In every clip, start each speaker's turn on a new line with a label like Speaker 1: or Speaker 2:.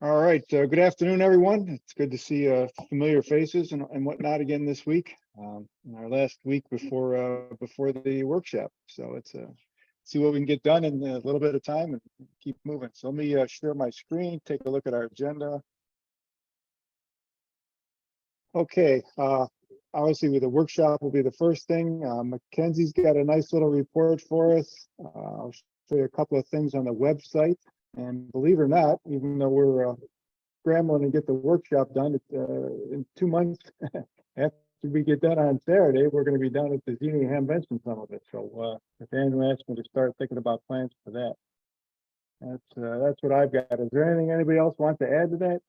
Speaker 1: All right, good afternoon, everyone. It's good to see familiar faces and whatnot again this week, in our last week before the workshop. So let's see what we can get done in a little bit of time and keep moving. So let me share my screen, take a look at our agenda. Okay, obviously with the workshop will be the first thing. Mackenzie's got a nice little report for us. I'll show you a couple of things on the website. And believe it or not, even though we're scrambling to get the workshop done, in 2 months after we get done on Saturday, we're going to be down at the Xenia Hamvention some of it. So Nathaniel asked me to start thinking about plans for that. That's what I've got. Is there anything anybody else wants to add to that?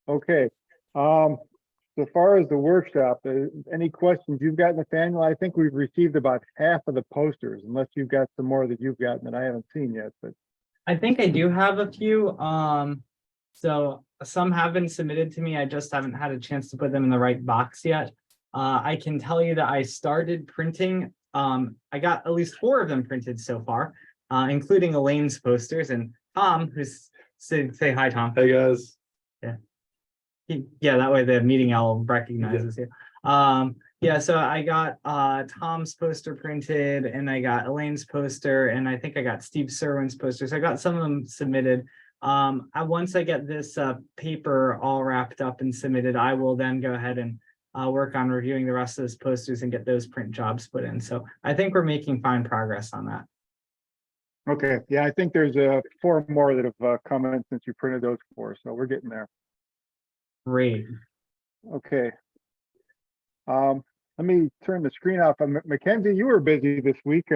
Speaker 1: Okay. So far as the workshop, any questions you've got, Nathaniel? I think we've received about half of the posters, unless you've got some more that you've gotten that I haven't seen yet. But
Speaker 2: I think I do have a few. So some have been submitted to me. I just haven't had a chance to put them in the right box yet. I can tell you that I started printing. I got at least 4 of them printed so far, including Elaine's posters and Tom, who's say hi, Tom.
Speaker 3: Hey guys.
Speaker 2: Yeah, that way the meeting owl recognizes you. Yeah, so I got Tom's poster printed, and I got Elaine's poster, and I think I got Steve Serwin's poster. So I got some of them submitted. Once I get this paper all wrapped up and submitted, I will then go ahead and work on reviewing the rest of those posters and get those print jobs put in. So I think we're making fine progress on that.
Speaker 1: okay, yeah, I think there's 4 more that have come in since you printed those 4, so we're getting there.
Speaker 2: Great.
Speaker 1: Okay. Let me turn the screen off. Mackenzie, you were busy this week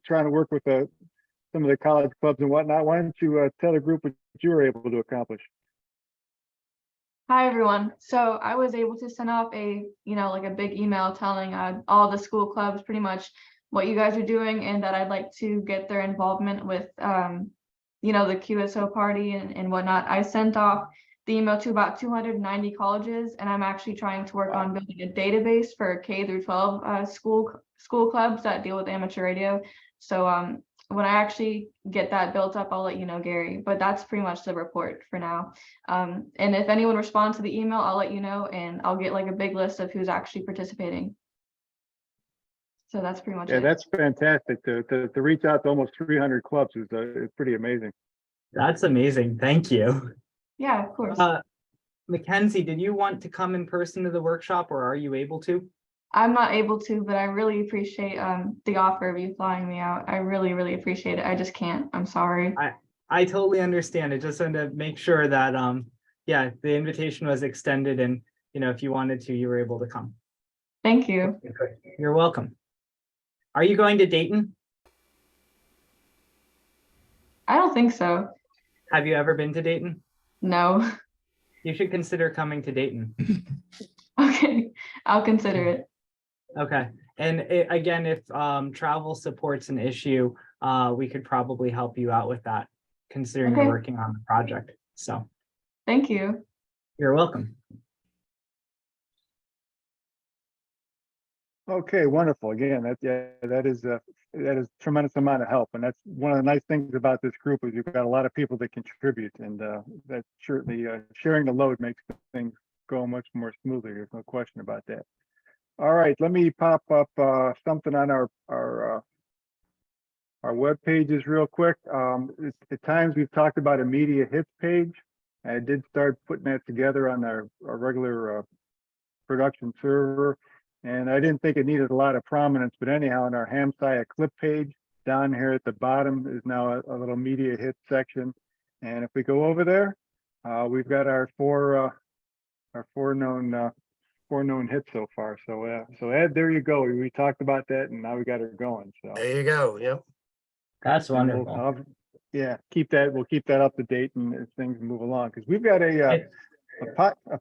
Speaker 1: trying to work with some of the college clubs and whatnot. Why don't you tell the group what you were able to accomplish?
Speaker 4: Hi, everyone. So I was able to send off like a big email telling all the school clubs pretty much what you guys are doing and that I'd like to get their involvement with, the QSO party and whatnot. I sent off the email to about 290 colleges, and I'm actually trying to work on building a database for K through 12 school clubs that deal with amateur radio. So when I actually get that built up, I'll let you know, Gary, but that's pretty much the report for now. And if anyone responds to the email, I'll let you know, and I'll get like a big list of who's actually participating. So that's pretty much it.
Speaker 1: That's fantastic. To reach out to almost 300 clubs is pretty amazing.
Speaker 2: That's amazing. Thank you.
Speaker 4: Yeah, of course.
Speaker 2: Mackenzie, did you want to come in person to the workshop, or are you able to?
Speaker 4: I'm not able to, but I really appreciate the offer of you flying me out. I really, really appreciate it. I just can't. I'm sorry.
Speaker 2: I totally understand. I just wanted to make sure that yeah, the invitation was extended, and if you wanted to, you were able to come.
Speaker 4: Thank you.
Speaker 2: You're welcome. Are you going to Dayton?
Speaker 4: I don't think so.
Speaker 2: Have you ever been to Dayton?
Speaker 4: No.
Speaker 2: You should consider coming to Dayton.
Speaker 4: Okay, I'll consider it.
Speaker 2: Okay. And again, if travel support's an issue, we could probably help you out with that, considering you're working on the project. So
Speaker 4: thank you.
Speaker 2: You're welcome.
Speaker 1: Okay, wonderful. Again, that is tremendous amount of help, and that's one of the nice things about this group is you've got a lot of people that contribute, and that certainly sharing the load makes things go much more smoothly. There's no question about that. All right, let me pop up something on our web pages real quick. At times we've talked about a media hits page. I did start putting that together on our regular production server. And I didn't think it needed a lot of prominence, but anyhow, in our Hamsai Eclipse page, down here at the bottom is now a little media hits section. And if we go over there, we've got our four known hits so far. So Ed, there you go. We talked about that, and now we got her going. So
Speaker 3: There you go. Yep.
Speaker 2: That's wonderful.
Speaker 1: Yeah, we'll keep that up to date and as things move along, because we've got a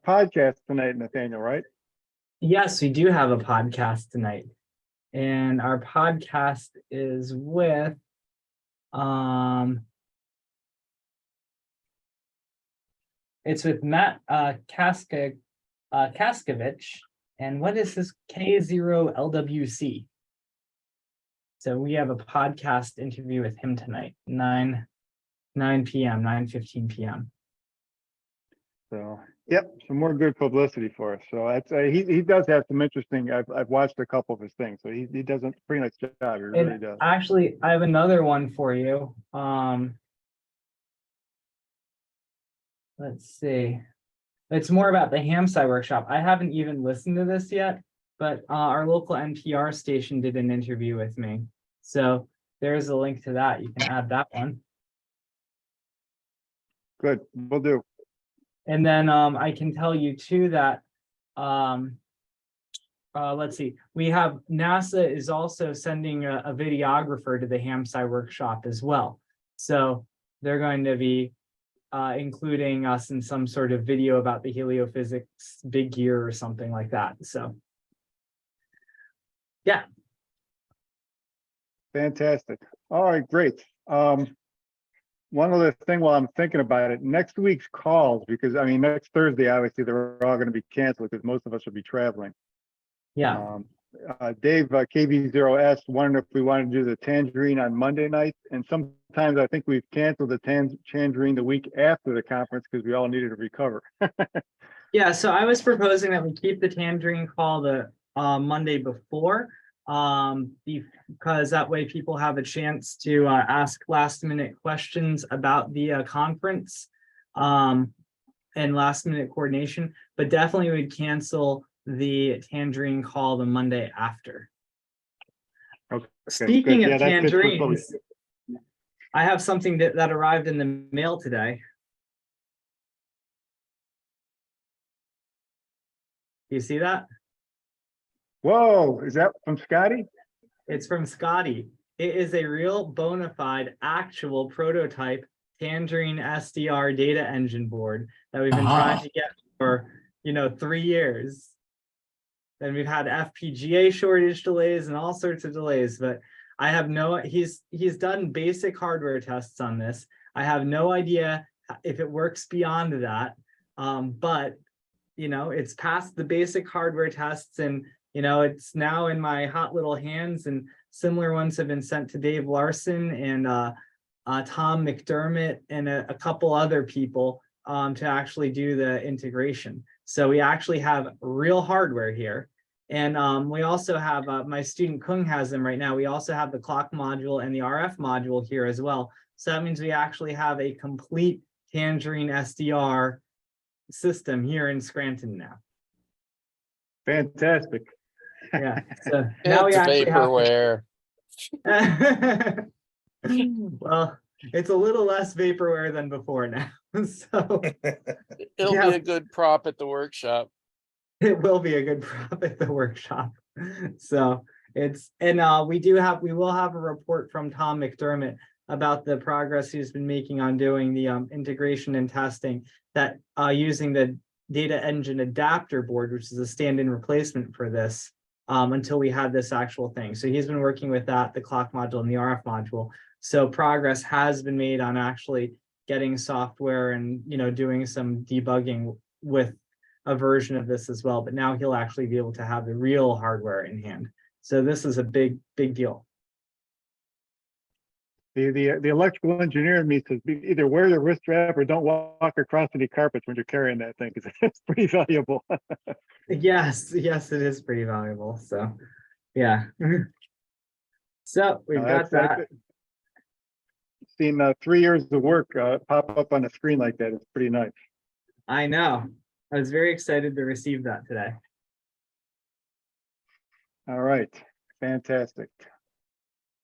Speaker 1: podcast tonight, Nathaniel, right?
Speaker 2: Yes, we do have a podcast tonight, and our podcast is with it's with Matt Kaskovich, and what is this K0LWC? So we have a podcast interview with him tonight, 9 9 p.m., 9:15 p.m.
Speaker 1: So, yep, some more good publicity for us. So that's, he does have some interesting, I've watched a couple of his things, so he does a pretty nice job, he really
Speaker 2: And
Speaker 1: does.
Speaker 2: actually, I have another one for you. Let's see. It's more about the Hamsci workshop. I haven't even listened to this yet, but our local NPR station did an interview with me. So there's a link to that. You can add that one.
Speaker 1: Good, will do.
Speaker 2: And then I can tell you too that let's see, we have NASA is also sending a videographer to the Hamsci workshop as well. So they're going to be including us in some sort of video about the heliophysics big year or something like that. So yeah.
Speaker 1: Fantastic. All right, great. One other thing while I'm thinking about it, next week's calls, because I mean, next Thursday, obviously, they're all going to be canceled because most of us will be traveling.
Speaker 2: Yeah.
Speaker 1: Dave, KV0S, wondering if we wanted to do the Tangerine on Monday night. And sometimes I think we've canceled the Tangerine the week after the conference because we all needed to recover.
Speaker 2: Yeah, so I was proposing that we keep the Tangerine call the Monday before, because that way people have a chance to ask last minute questions about the conference and last minute coordination, but definitely would cancel the Tangerine call the Monday after.
Speaker 1: Okay,
Speaker 2: Speaking
Speaker 1: good.
Speaker 2: of
Speaker 1: Yeah, that's good for
Speaker 2: tangerines, I have something that arrived in the mail today. Do you see that?
Speaker 1: Whoa, is that from Scotty?
Speaker 2: It's from Scotty. It is a real bona fide actual prototype Tangerine SDR data engine board that we've been trying to get for 3 years. And we've had FPGA shortage delays and all sorts of delays, but I have he's done basic hardware tests on this. I have no idea if it works beyond that. But it's passed the basic hardware tests, and it's now in my hot little hands, and similar ones have been sent to Dave Larson and Tom McDermott and a couple other people to actually do the integration. So we actually have real hardware here. And we also have, my student Kung has them right now. We also have the clock module and the RF module here as well. So that means we actually have a complete Tangerine SDR system here in Scranton now.
Speaker 1: Fantastic.
Speaker 2: Yeah. So now we
Speaker 3: It's
Speaker 2: actually
Speaker 3: vaporware.
Speaker 2: Well, it's a little less vaporware than before now. So
Speaker 3: It'll
Speaker 2: yeah.
Speaker 3: be a good prop at the workshop.
Speaker 2: It will be a good prop at the workshop. So we will have a report from Tom McDermott about the progress he's been making on doing the integration and testing that using the data engine adapter board, which is a stand-in replacement for this until we had this actual thing. So he's been working with that, the clock module and the RF module. So progress has been made on actually getting software and doing some debugging with a version of this as well, but now he'll actually be able to have the real hardware in hand. So this is a big deal.
Speaker 1: The electrical engineer in me says either wear the wrist strap or don't walk across any carpets when you're carrying that thing, because it's pretty valuable.
Speaker 2: Yes, it is pretty valuable. So yeah. So we've got that.
Speaker 1: Seen 3 years of work pop up on a screen like that. It's pretty nice.
Speaker 2: I know. I was very excited to receive that today.
Speaker 1: All right, fantastic.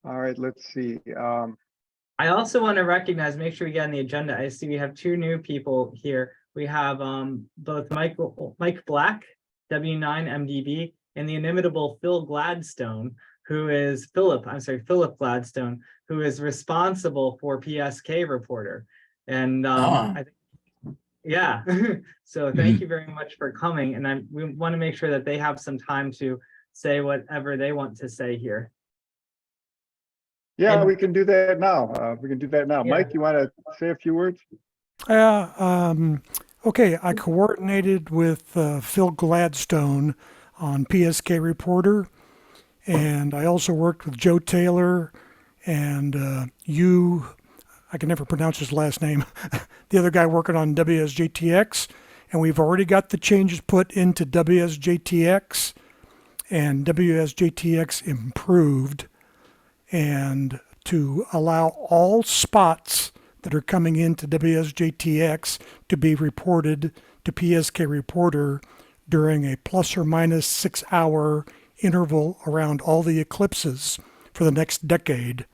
Speaker 1: All right, let's see.
Speaker 2: I also want to recognize, make sure we get on the agenda. I see we have 2 new people here. We have both Mike Black, W9MDB, and the inimitable Philip Gladstone, Philip Gladstone, who is responsible for PSK Reporter. And I think, yeah, so thank you very much for coming. And we want to make sure that they have some time to say whatever they want to say here.
Speaker 1: Yeah,
Speaker 2: And-
Speaker 1: we can do that now.
Speaker 2: Yeah.
Speaker 1: Mike, you want to say a few words?
Speaker 5: Okay, I coordinated with Phil Gladstone on PSK Reporter, and I also worked with Joe Taylor and you I can never pronounce his last name, the other guy working on WSJTX, and we've already got the changes put into WSJTX, and WSJTX improved, and to allow all spots that are coming into WSJTX to be reported to PSK Reporter during a plus or minus 6 hour interval around all the eclipses for the next decade.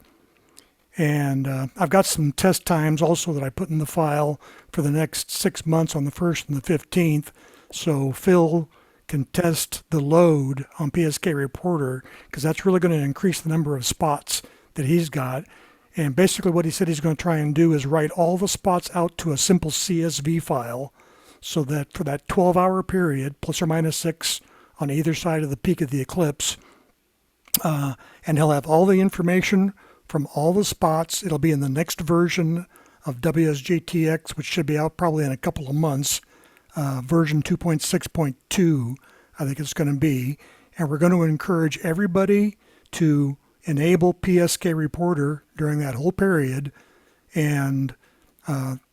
Speaker 5: And I've got some test times also that I put in the file for the next 6 months on the 1st and the 15th. So Phil can test the load on PSK Reporter, because that's really going to increase the number of spots that he's got. And basically what he said he's going to try and do is write all the spots out to a simple CSV file, so that for that 12-hour period, plus or minus 6 on either side of the peak of the eclipse, and he'll have all the information from all the spots. It'll be in the next version of WSJTX, which should be out probably in a couple of months, version 2.6.2, I think it's going to be. And we're going to encourage everybody to enable PSK Reporter during that whole period. And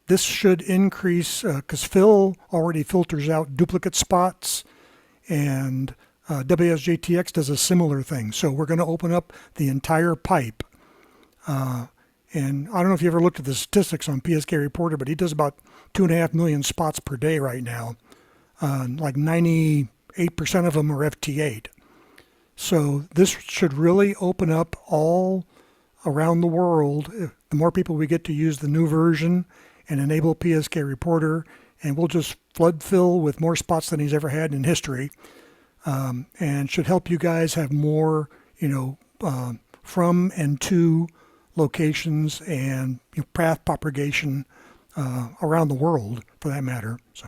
Speaker 5: this should increase, because Phil already filters out duplicate spots, and WSJTX does a similar thing. So we're going to open up the entire pipe. And I don't know if you ever looked at the statistics on PSK Reporter, but he does about 2.5 million spots per day right now. Like 98% of them are FT8. So this should really open up all around the world. The more people we get to use the new version and enable PSK Reporter, and we'll just flood Phil with more spots than he's ever had in history, and should help you guys have more, from and to locations and path propagation around the world, for that matter. So,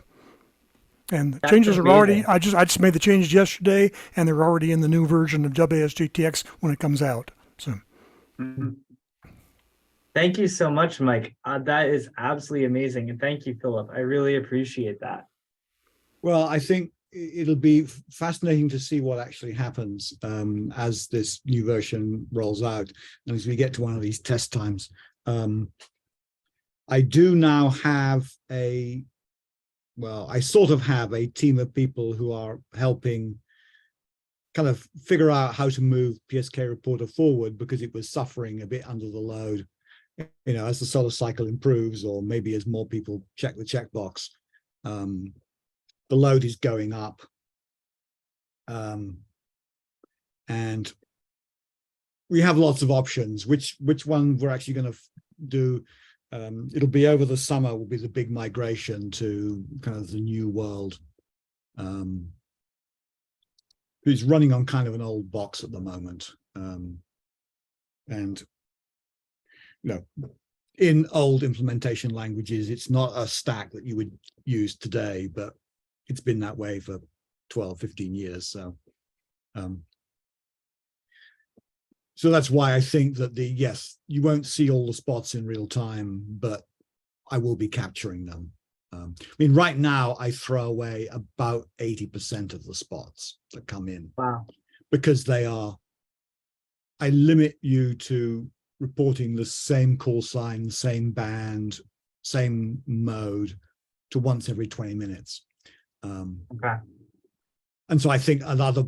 Speaker 5: and the
Speaker 2: That's
Speaker 5: changes are already.
Speaker 2: amazing.
Speaker 5: I just made the changes yesterday, and they're already in the new version of WSGTX when it comes out. So.
Speaker 2: Thank you so much, Mike. That is absolutely amazing. And thank you, Philip. I really appreciate that.
Speaker 6: Well, I think it'll be fascinating to see what actually happens as this new version rolls out and as we get to one of these test times. I do now have I sort of have a team of people who are helping kind of figure out how to move PSK Reporter forward, because it was suffering a bit under the load, as the solar cycle improves, or maybe as more people check the checkbox. The load is going up, and we have lots of options. Which one we're actually going to do? It'll be over the summer. Will be the big migration to kind of the new world. Who's running on kind of an old box at the moment, and in old implementation languages, it's not a stack that you would use today, but it's been that way for 12, 15 years. So that's why I think that yes, you won't see all the spots in real time, but I will be capturing them. Right now I throw away about 80% of the spots that come in.
Speaker 2: Wow.
Speaker 6: Because I limit you to reporting the same call sign, same band, same mode to once every 20 minutes.
Speaker 2: Okay.
Speaker 6: And so I think other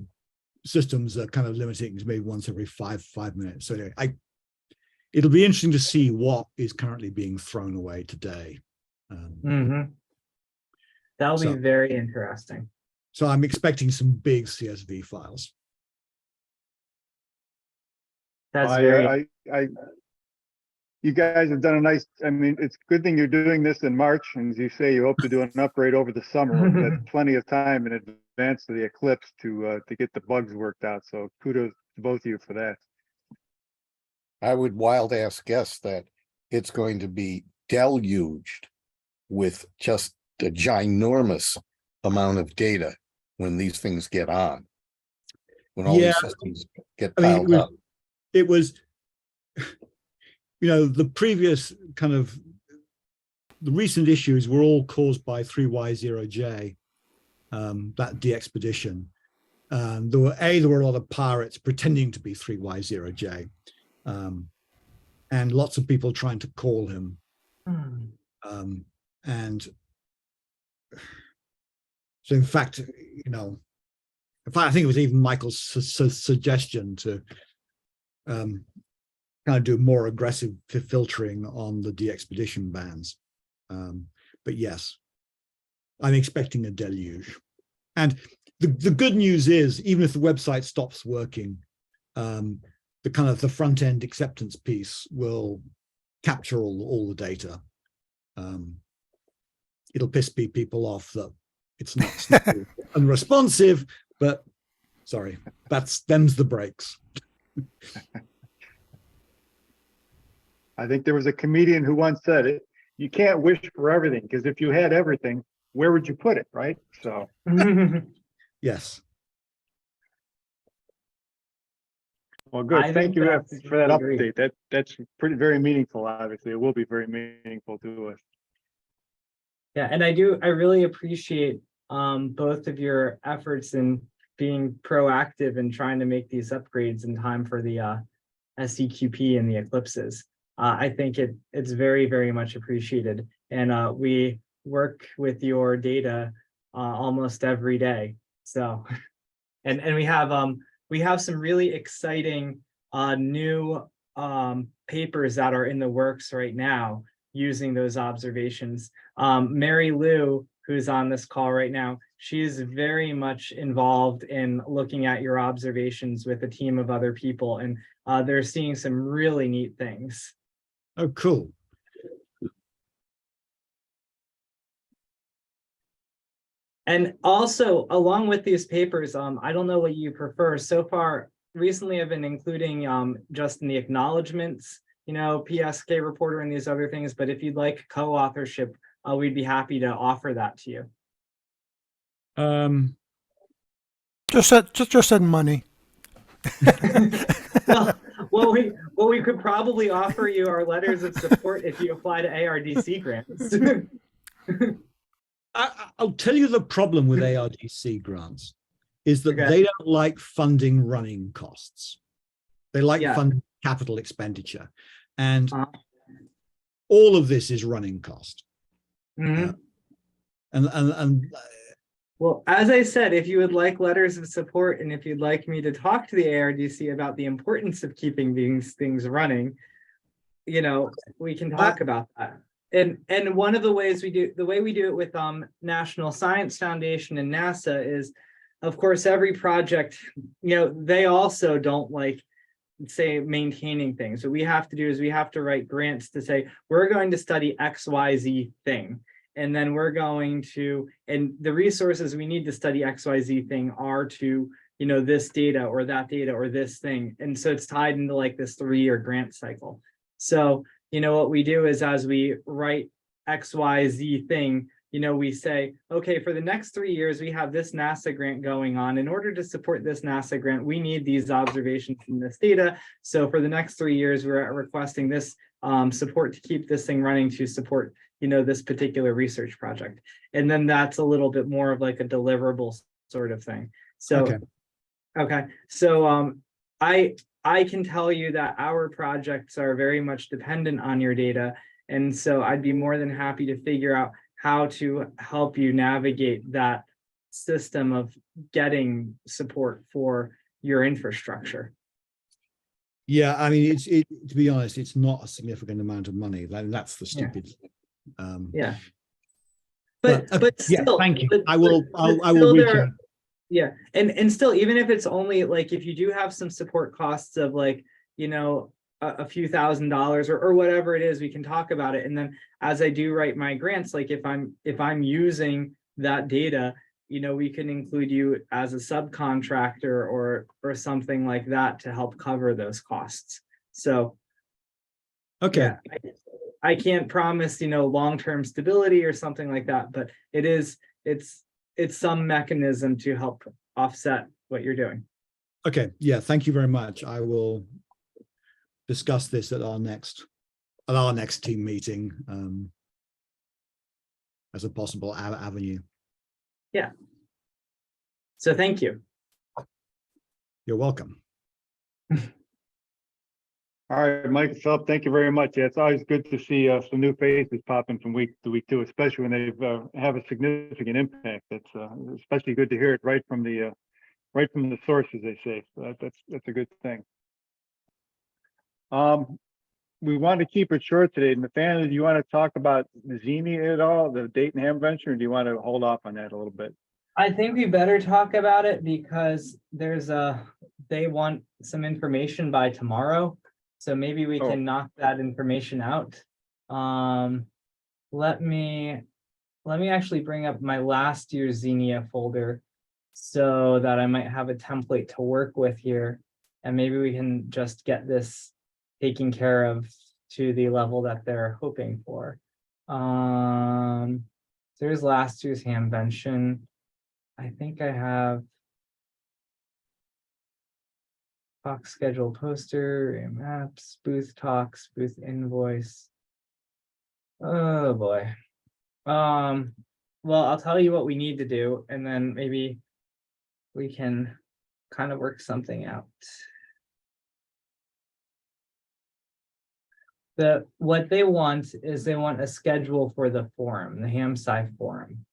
Speaker 6: systems are kind of limiting to maybe once every five minutes. So anyway, it'll be interesting to see what is currently being thrown away today.
Speaker 2: That'll be very interesting.
Speaker 6: So I'm expecting some big CSV files.
Speaker 2: That's very.
Speaker 1: You guys have done a nice, it's a good thing you're doing this in March, and as you say, you hope to do an upgrade over the summer. That's plenty of time in advance of the eclipse to get the bugs worked out. So kudos to both of you for that.
Speaker 7: I would wild ass guess that it's going to be deluged with just a ginormous amount of data when these things get on. When all these systems get piled up.
Speaker 6: It was, the previous the recent issues were all caused by 3Y0J, that de-expedition. There were a lot of pirates pretending to be 3Y0J. and lots of people trying to call him.
Speaker 2: Hmm.
Speaker 6: And so, in fact, I think it was even Michael's suggestion to kind of do more aggressive filtering on the de-expedition bans. But yes, I'm expecting a deluge. And the good news is, even if the website stops working, the front end acceptance piece will capture all the data. It'll piss people off that it's not unresponsive, but sorry, them's the breaks.
Speaker 1: I think there was a comedian who once said it, you can't wish for everything, because if you had everything, where would you put it, right? So,
Speaker 6: Yes.
Speaker 1: well, good.
Speaker 2: I
Speaker 1: Thank
Speaker 2: think
Speaker 1: you
Speaker 2: that's
Speaker 1: for that
Speaker 2: really great.
Speaker 1: update. That's very meaningful, obviously. It will be very meaningful to us.
Speaker 2: Yeah, and I really appreciate both of your efforts in being proactive and trying to make these upgrades in time for the SEQP and the eclipses. I think it's very much appreciated, and we work with your data almost every day. So, and we have some really exciting new papers that are in the works right now using those observations. Mary Lou, who's on this call right now, she's very much involved in looking at your observations with a team of other people, and they're seeing some really neat things.
Speaker 6: Oh, cool.
Speaker 2: And also, along with these papers, I don't know what you prefer. So far, recently I've been including just in the acknowledgements, PSK reporter and these other things, but if you'd like co-authorship, we'd be happy to offer that to you.
Speaker 5: Just said money.
Speaker 2: well, we could probably offer you our letters of support if you apply to ARDC grants.
Speaker 6: I'll tell you the problem with ARDC grants is that
Speaker 2: Okay.
Speaker 6: they don't like funding running costs. They like funding capital expenditure, and all of this is running cost.
Speaker 2: Mm-hmm.
Speaker 6: And
Speaker 2: well, as I said, if you would like letters of support and if you'd like me to talk to the ARDC about the importance of keeping these things running, we can talk about that. And one of the ways we do it with National Science Foundation and NASA is, of course, every project, they also don't like, say, maintaining things. What we have to do is we have to write grants to say, we're going to study XYZ thing. And then we're going to, and the resources we need to study XYZ thing are to, this data or that data or this thing. And so it's tied into like this 3-year grant cycle. So, what we do is as we write XYZ thing, we say, okay, for the next 3 years, we have this NASA grant going on. In order to support this NASA grant, we need these observations from this data. So for the next 3 years, we're requesting this support to keep this thing running to support, this particular research project. And then that's a little bit more of like a deliverable sort of thing. So, okay. So I can tell you that our projects are very much dependent on your data. And so I'd be more than happy to figure out how to help you navigate that system of getting support for your infrastructure.
Speaker 6: Yeah, I mean, to be honest, it's not a significant amount of money. That's the stupid.
Speaker 2: Yeah. But still,
Speaker 6: yeah, thank you.
Speaker 2: But,
Speaker 6: I will reach out.
Speaker 2: Yeah, and still, even if it's only like, if you do have some support costs of like, a few $1,000s or whatever it is, we can talk about it. And then as I do write my grants, like if I'm using that data, we can include you as a subcontractor or something like that to help cover those costs. So,
Speaker 6: okay.
Speaker 2: Yeah, I can't promise, long-term stability or something like that, but it's some mechanism to help offset what you're doing.
Speaker 6: Okay. Yeah. Thank you very much. I will discuss this at our next team meeting as a possible avenue.
Speaker 2: Yeah. So thank you.
Speaker 6: You're welcome.
Speaker 1: All right, Mike, Philip, thank you very much. Yeah, it's always good to see some new faces popping from week to week too, especially when they've have a significant impact. That's especially good to hear it right from the source, as they say. So that's a good thing. We want to keep it short today. Nathaniel, do you want to talk about Xenia at all, the Dayton Ham venture, or do you want to hold off on that a little bit?
Speaker 2: I think we better talk about it because they want some information by tomorrow. So maybe we
Speaker 1: Oh.
Speaker 2: can knock that information out. Let me actually bring up my last year's Xenia folder so that I might have a template to work with here. And maybe we can just get this taken care of to the level that they're hoping for. So there's last year's Hamvention. I think I have talk schedule poster, maps, booth talks, booth invoice. Oh boy. Well, I'll tell you what we need to do, and then maybe we can kind of work something out. What they want is they want a schedule for the forum, the HamSci forum.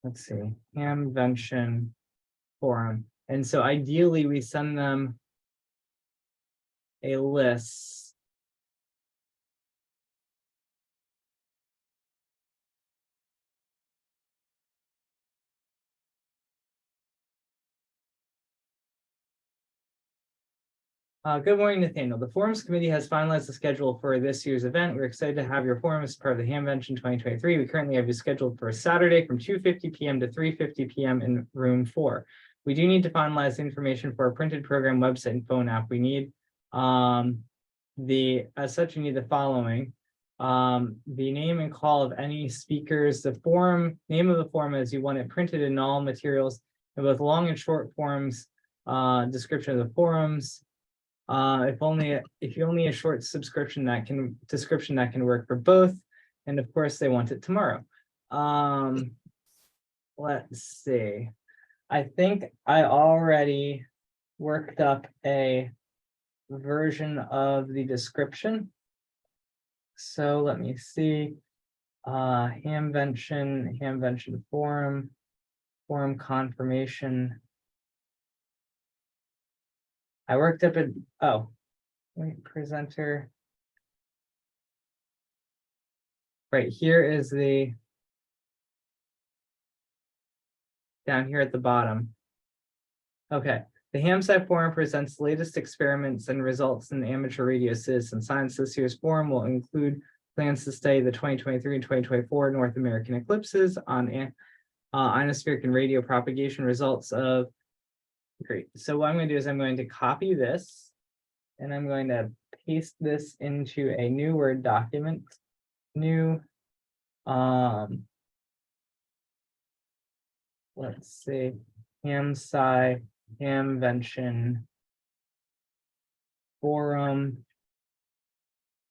Speaker 2: Let's see, Hamvention forum. And so ideally we send them a list. Good morning, Nathaniel. The Forums Committee has finalized the schedule for this year's event. We're excited to have your forum as part of the Hamvention 2023. We currently have you scheduled for Saturday from 2:50 p.m. to 3:50 p.m. in room 4. We do need to finalize information for our printed program, website, and phone app. We need as such, you need the following. The name and call of any speakers, the forum, name of the forum as you want it printed in all materials, in both long and short forms, description of the forums. If only a short description that can work for both, and of course they want it tomorrow. Let's see. I think I already worked up a version of the description. So let me see. Hamvention forum confirmation. I worked up presenter. Right, here is down here at the bottom. Okay, the HamSci forum presents the latest experiments and results in amateur radio citizen science. This year's forum will include plans to study the 2023 and 2024 North American eclipses on ionospheric and radio propagation results of. Great. So what I'm going to do is I'm going to copy this and I'm going to paste this into a new Word document. New, let's see, HamSci Hamvention Forum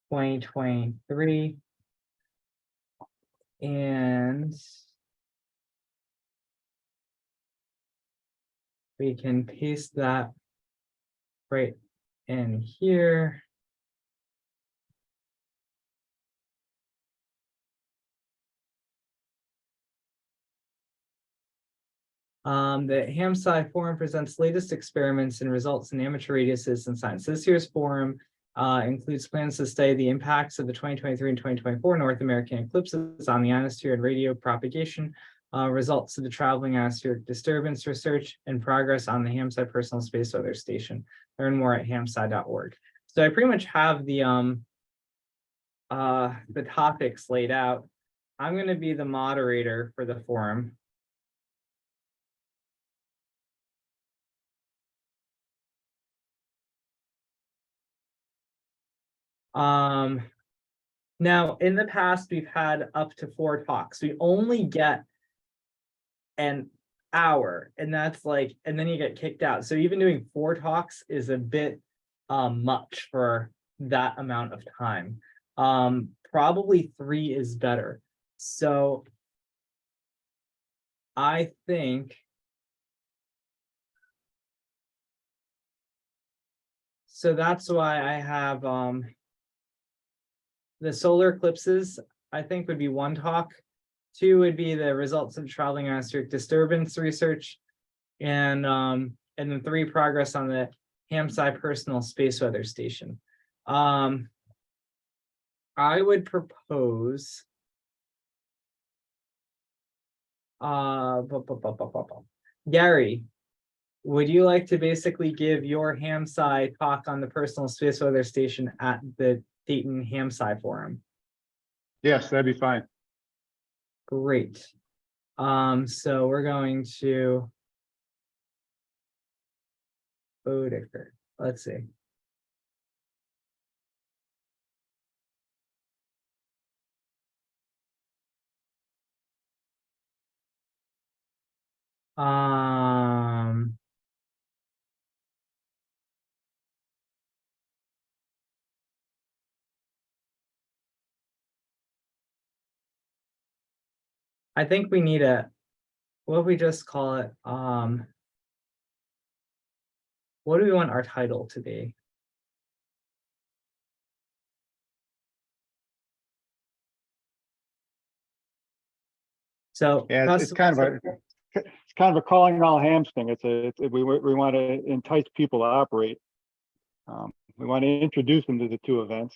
Speaker 2: 2023. And we can paste that right in here. The HamSci forum presents latest experiments and results in amateur radio citizen science. This year's forum includes plans to study the impacts of the 2023 and 2024 North American eclipses on the ionosphere and radio propagation, results of the traveling atmospheric disturbance research, and progress on the HamSci personal space weather station. Learn more at hamsci.org. So I pretty much have the topics laid out. I'm going to be the moderator for the forum. Now in the past, we've had up to 4 talks. We only get an hour, and that's like, and then you get kicked out. So even doing 4 talks is a bit much for that amount of time. Probably 3 is better. So I think. So that's why I have the solar eclipses, I think would be one talk. 2 would be the results of traveling atmospheric disturbance research. And then 3, progress on the Hamsai personal space weather station. I would propose Gary, would you like to basically give your Hamsai talk on the personal space weather station at the Dayton Hamsai Forum?
Speaker 1: Yes, that'd be fine.
Speaker 2: Great. So we're going to Bodeker. Let's see. I think we need what do we just call it? What do we want our title to be? So
Speaker 1: Yeah, it's kind of a calling all hams thing. We want to entice people to operate. We want to introduce them to the 2 events.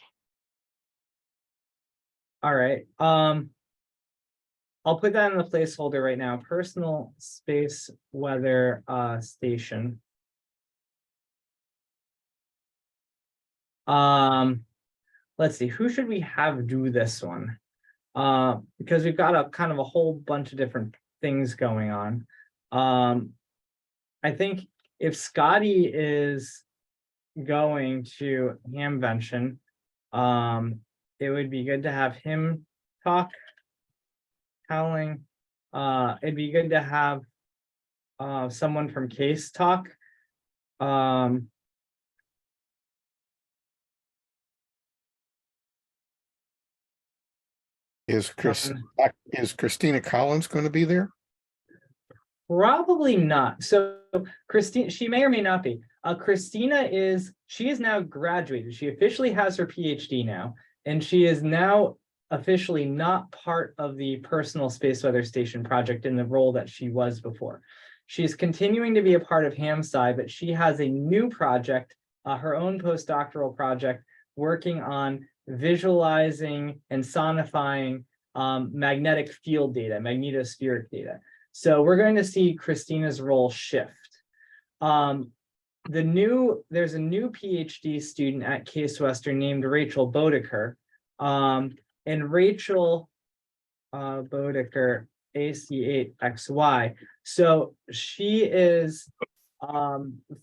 Speaker 2: All right. I'll put that in the placeholder right now. Personal space weather station. Let's see, who should we have do this one? Because we've got a kind of a whole bunch of different things going on. I think if Scotty is going to Hamvention, it would be good to have him talk. Howling. It'd be good to have someone from Case talk.
Speaker 7: Is Christina Collins going to be there?
Speaker 2: Probably not. So Christine, she may or may not be. Christina she is now graduated. She officially has her PhD now, and she is now officially not part of the personal space weather station project in the role that she was before. She's continuing to be a part of Hamsai, but she has a new project, her own postdoctoral project, working on visualizing and sonifying magnetic field data, magnetospheric data. So we're going to see Christina's role shift. There's a new PhD student at Case Western named Rachel Bodeker. And Rachel Bodeker, AC8XY. So she is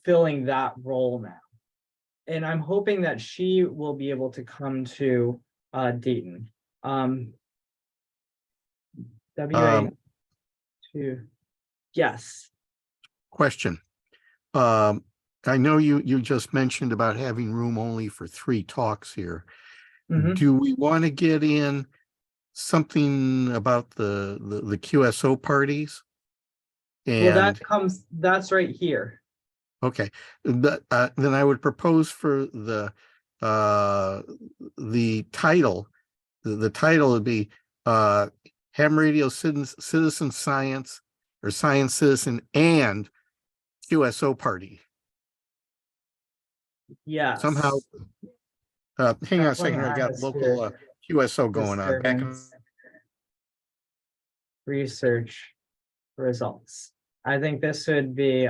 Speaker 2: filling that role now. And I'm hoping that she will be able to come to Dayton. WA2. Yes.
Speaker 7: Question. I know you just mentioned about having room only for 3 talks here.
Speaker 2: Mhm.
Speaker 7: Do we want to get in something about the QSO parties?
Speaker 2: Well, that's right here.
Speaker 7: Okay, then I would propose for the title. The title would be Ham Radio Citizen Science or Science Citizen and QSO Party.
Speaker 2: Yes.
Speaker 7: Somehow, hang on a second. I got local QSO going on. Back in
Speaker 2: research results. I think this would be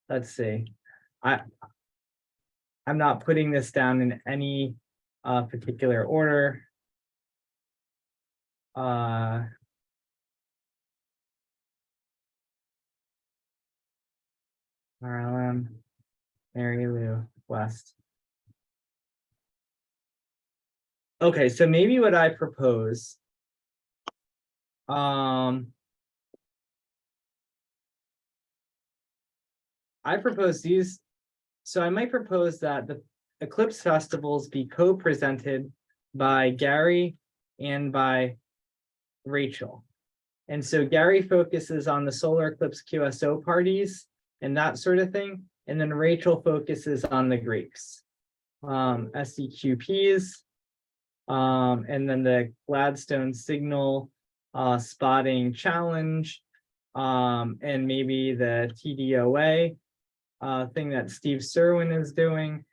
Speaker 2: let's see. I'm not putting this down in any particular order. RLM, Mary Lou, West. Okay, so maybe what I propose, I propose these, so I might propose that the Eclipse festivals be co-presented by Gary and by Rachel. And so Gary focuses on the solar eclipse QSO parties and that sort of thing. And then Rachel focuses on the Greeks, SEQPs, and then the Gladstone signal spotting challenge, and maybe the TDOA thing that Steve Serwin is doing.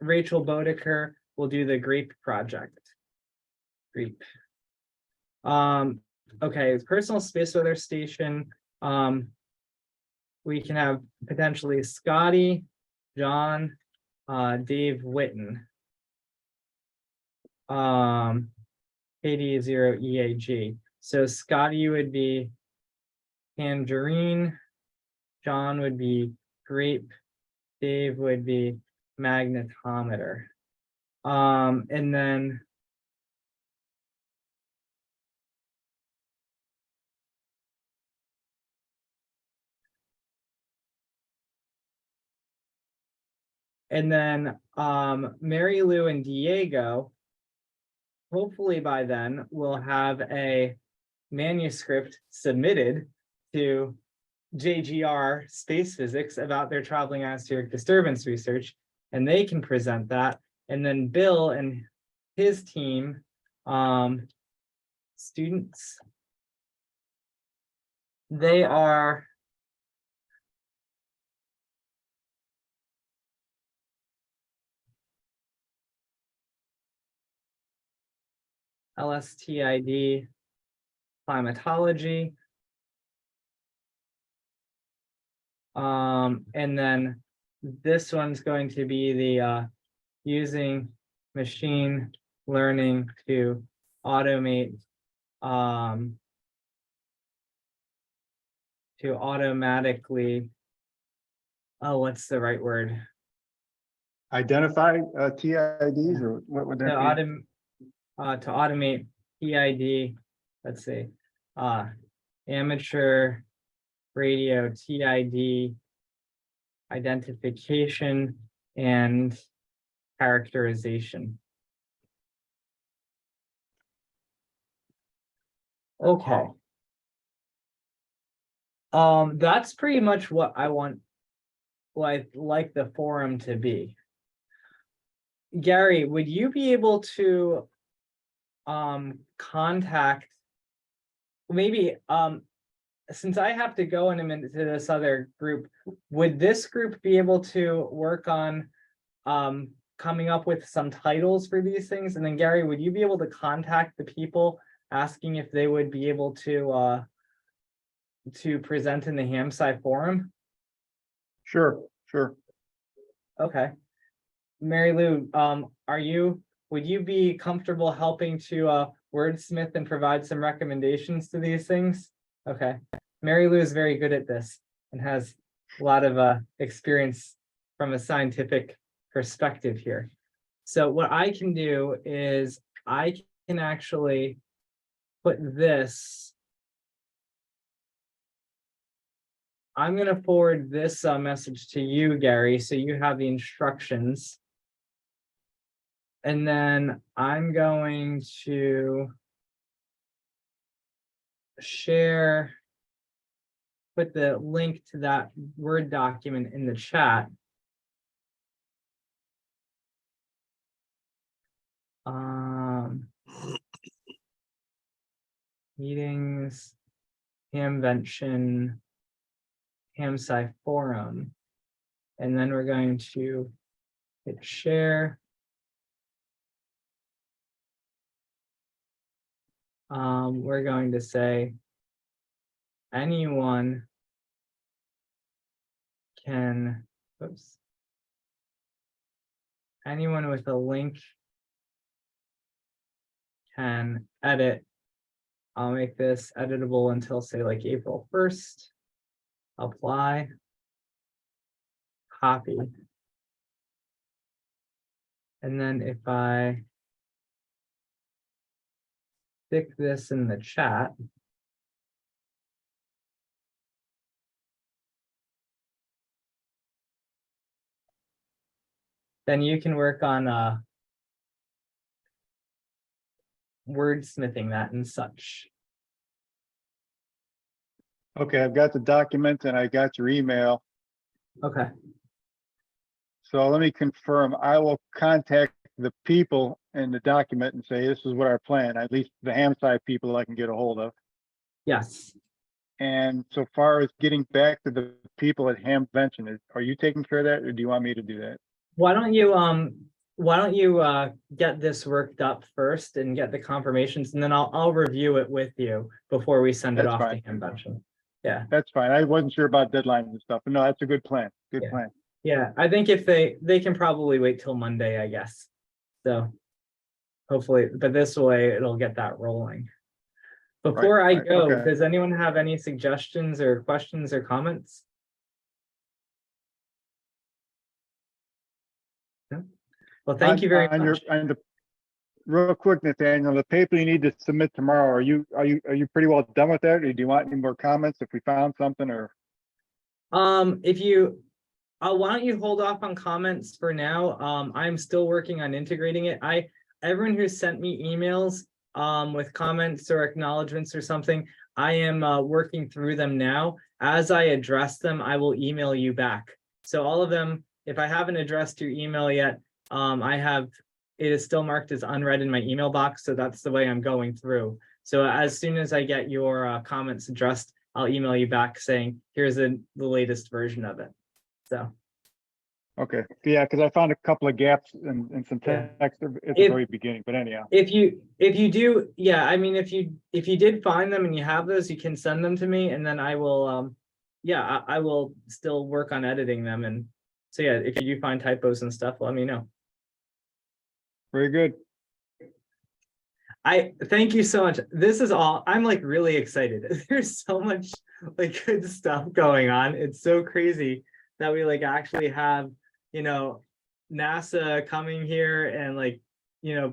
Speaker 2: Rachel Bodeker will do the GREEP project. GREEP. Okay, personal space weather station. We can have potentially Scotty, John, Dave Witten. KD0EAG. So Scotty would be tangerine, John would be grape, Dave would be magnetometer. And then Mary Lou and Diego, hopefully by then we'll have a manuscript submitted to JGR Space Physics about their traveling atmospheric disturbance research, and they can present that. And then Bill and his team, students, they are LSTID climatology. And then this one's going to be the using machine learning to automate to automatically, oh, what's the right word?
Speaker 1: Identify TIDs, or what would
Speaker 2: To
Speaker 1: that be?
Speaker 2: automate PID, let's see, amateur radio TID identification and characterization. Okay. That's pretty much what I want, like the forum to be. Gary, would you be able to contact maybe since I have to go in a minute to this other group, would this group be able to work on coming up with some titles for these things? And then Gary, would you be able to contact the people asking if they would be able to present in the HamSci forum?
Speaker 1: Sure.
Speaker 2: Okay. Mary Lou, would you be comfortable helping to wordsmith and provide some recommendations to these things? Okay. Mary Lou is very good at this and has a lot of experience from a scientific perspective here. So what I can do is I can actually put this. I'm going to forward this message to you, Gary, so you have the instructions. And then I'm going to share, put the link to that Word document in the chat. Meetings, Hamvention, HamSci forum. And then we're going to hit share. We're going to say anyone can, oops, anyone with a link can edit. I'll make this editable until say like April 1st. Apply, copy. And then if I stick this in the chat, then you can work on wordsmithing that and such.
Speaker 1: Okay, I've got the document and I got your email.
Speaker 2: Okay,
Speaker 1: So let me confirm, I will contact the people in the document and say, this is what our plan, at least the ham side people I can get a hold of.
Speaker 2: yes.
Speaker 1: And so far as getting back to the people at Hamvention, are you taking care of that or do you want me to do that?
Speaker 2: Why don't you get this worked up first and get the confirmations, and then I'll review it with you before we send it
Speaker 1: That's
Speaker 2: off
Speaker 1: fine.
Speaker 2: to convention. Yeah,
Speaker 1: That's fine. I wasn't sure about deadlines and stuff, but no, that's a good plan. Good
Speaker 2: Yeah.
Speaker 1: plan.
Speaker 2: yeah, I think if they can probably wait till Monday, I guess. So hopefully, but this way it'll get that rolling. Before I
Speaker 1: right,
Speaker 2: go,
Speaker 1: okay.
Speaker 2: does anyone have any suggestions or questions or comments? No? Well, thank you very much.
Speaker 1: Real quick, Nathaniel, the paper you need to submit tomorrow, are you pretty well done with that? Or do you want any more comments if we found something or?
Speaker 2: If you, why don't you hold off on comments for now? I'm still working on integrating it. Everyone who sent me emails, with comments or acknowledgements or something, I am, working through them now. As I address them, I will email you back. So all of them, if I haven't addressed your email yet, it is still marked as unread in my email box. So that's the way I'm going through. So as soon as I get your comments addressed, I'll email you back saying, here's the latest version of it. So,
Speaker 1: Okay, yeah, because I found a couple of gaps in some
Speaker 2: Yeah.
Speaker 1: text at the
Speaker 2: If-
Speaker 1: very beginning, but anyhow.
Speaker 2: if you do, yeah, I mean, if you did find them and you have those, you can send them to me, and then I will, yeah, I will still work on editing them. And so, yeah, if you do find typos and stuff, let me know.
Speaker 1: Very good.
Speaker 2: I thank you so much. This is all, I'm like really excited. There's so much like good stuff going on. It's so crazy that we like actually have, NASA coming here and like,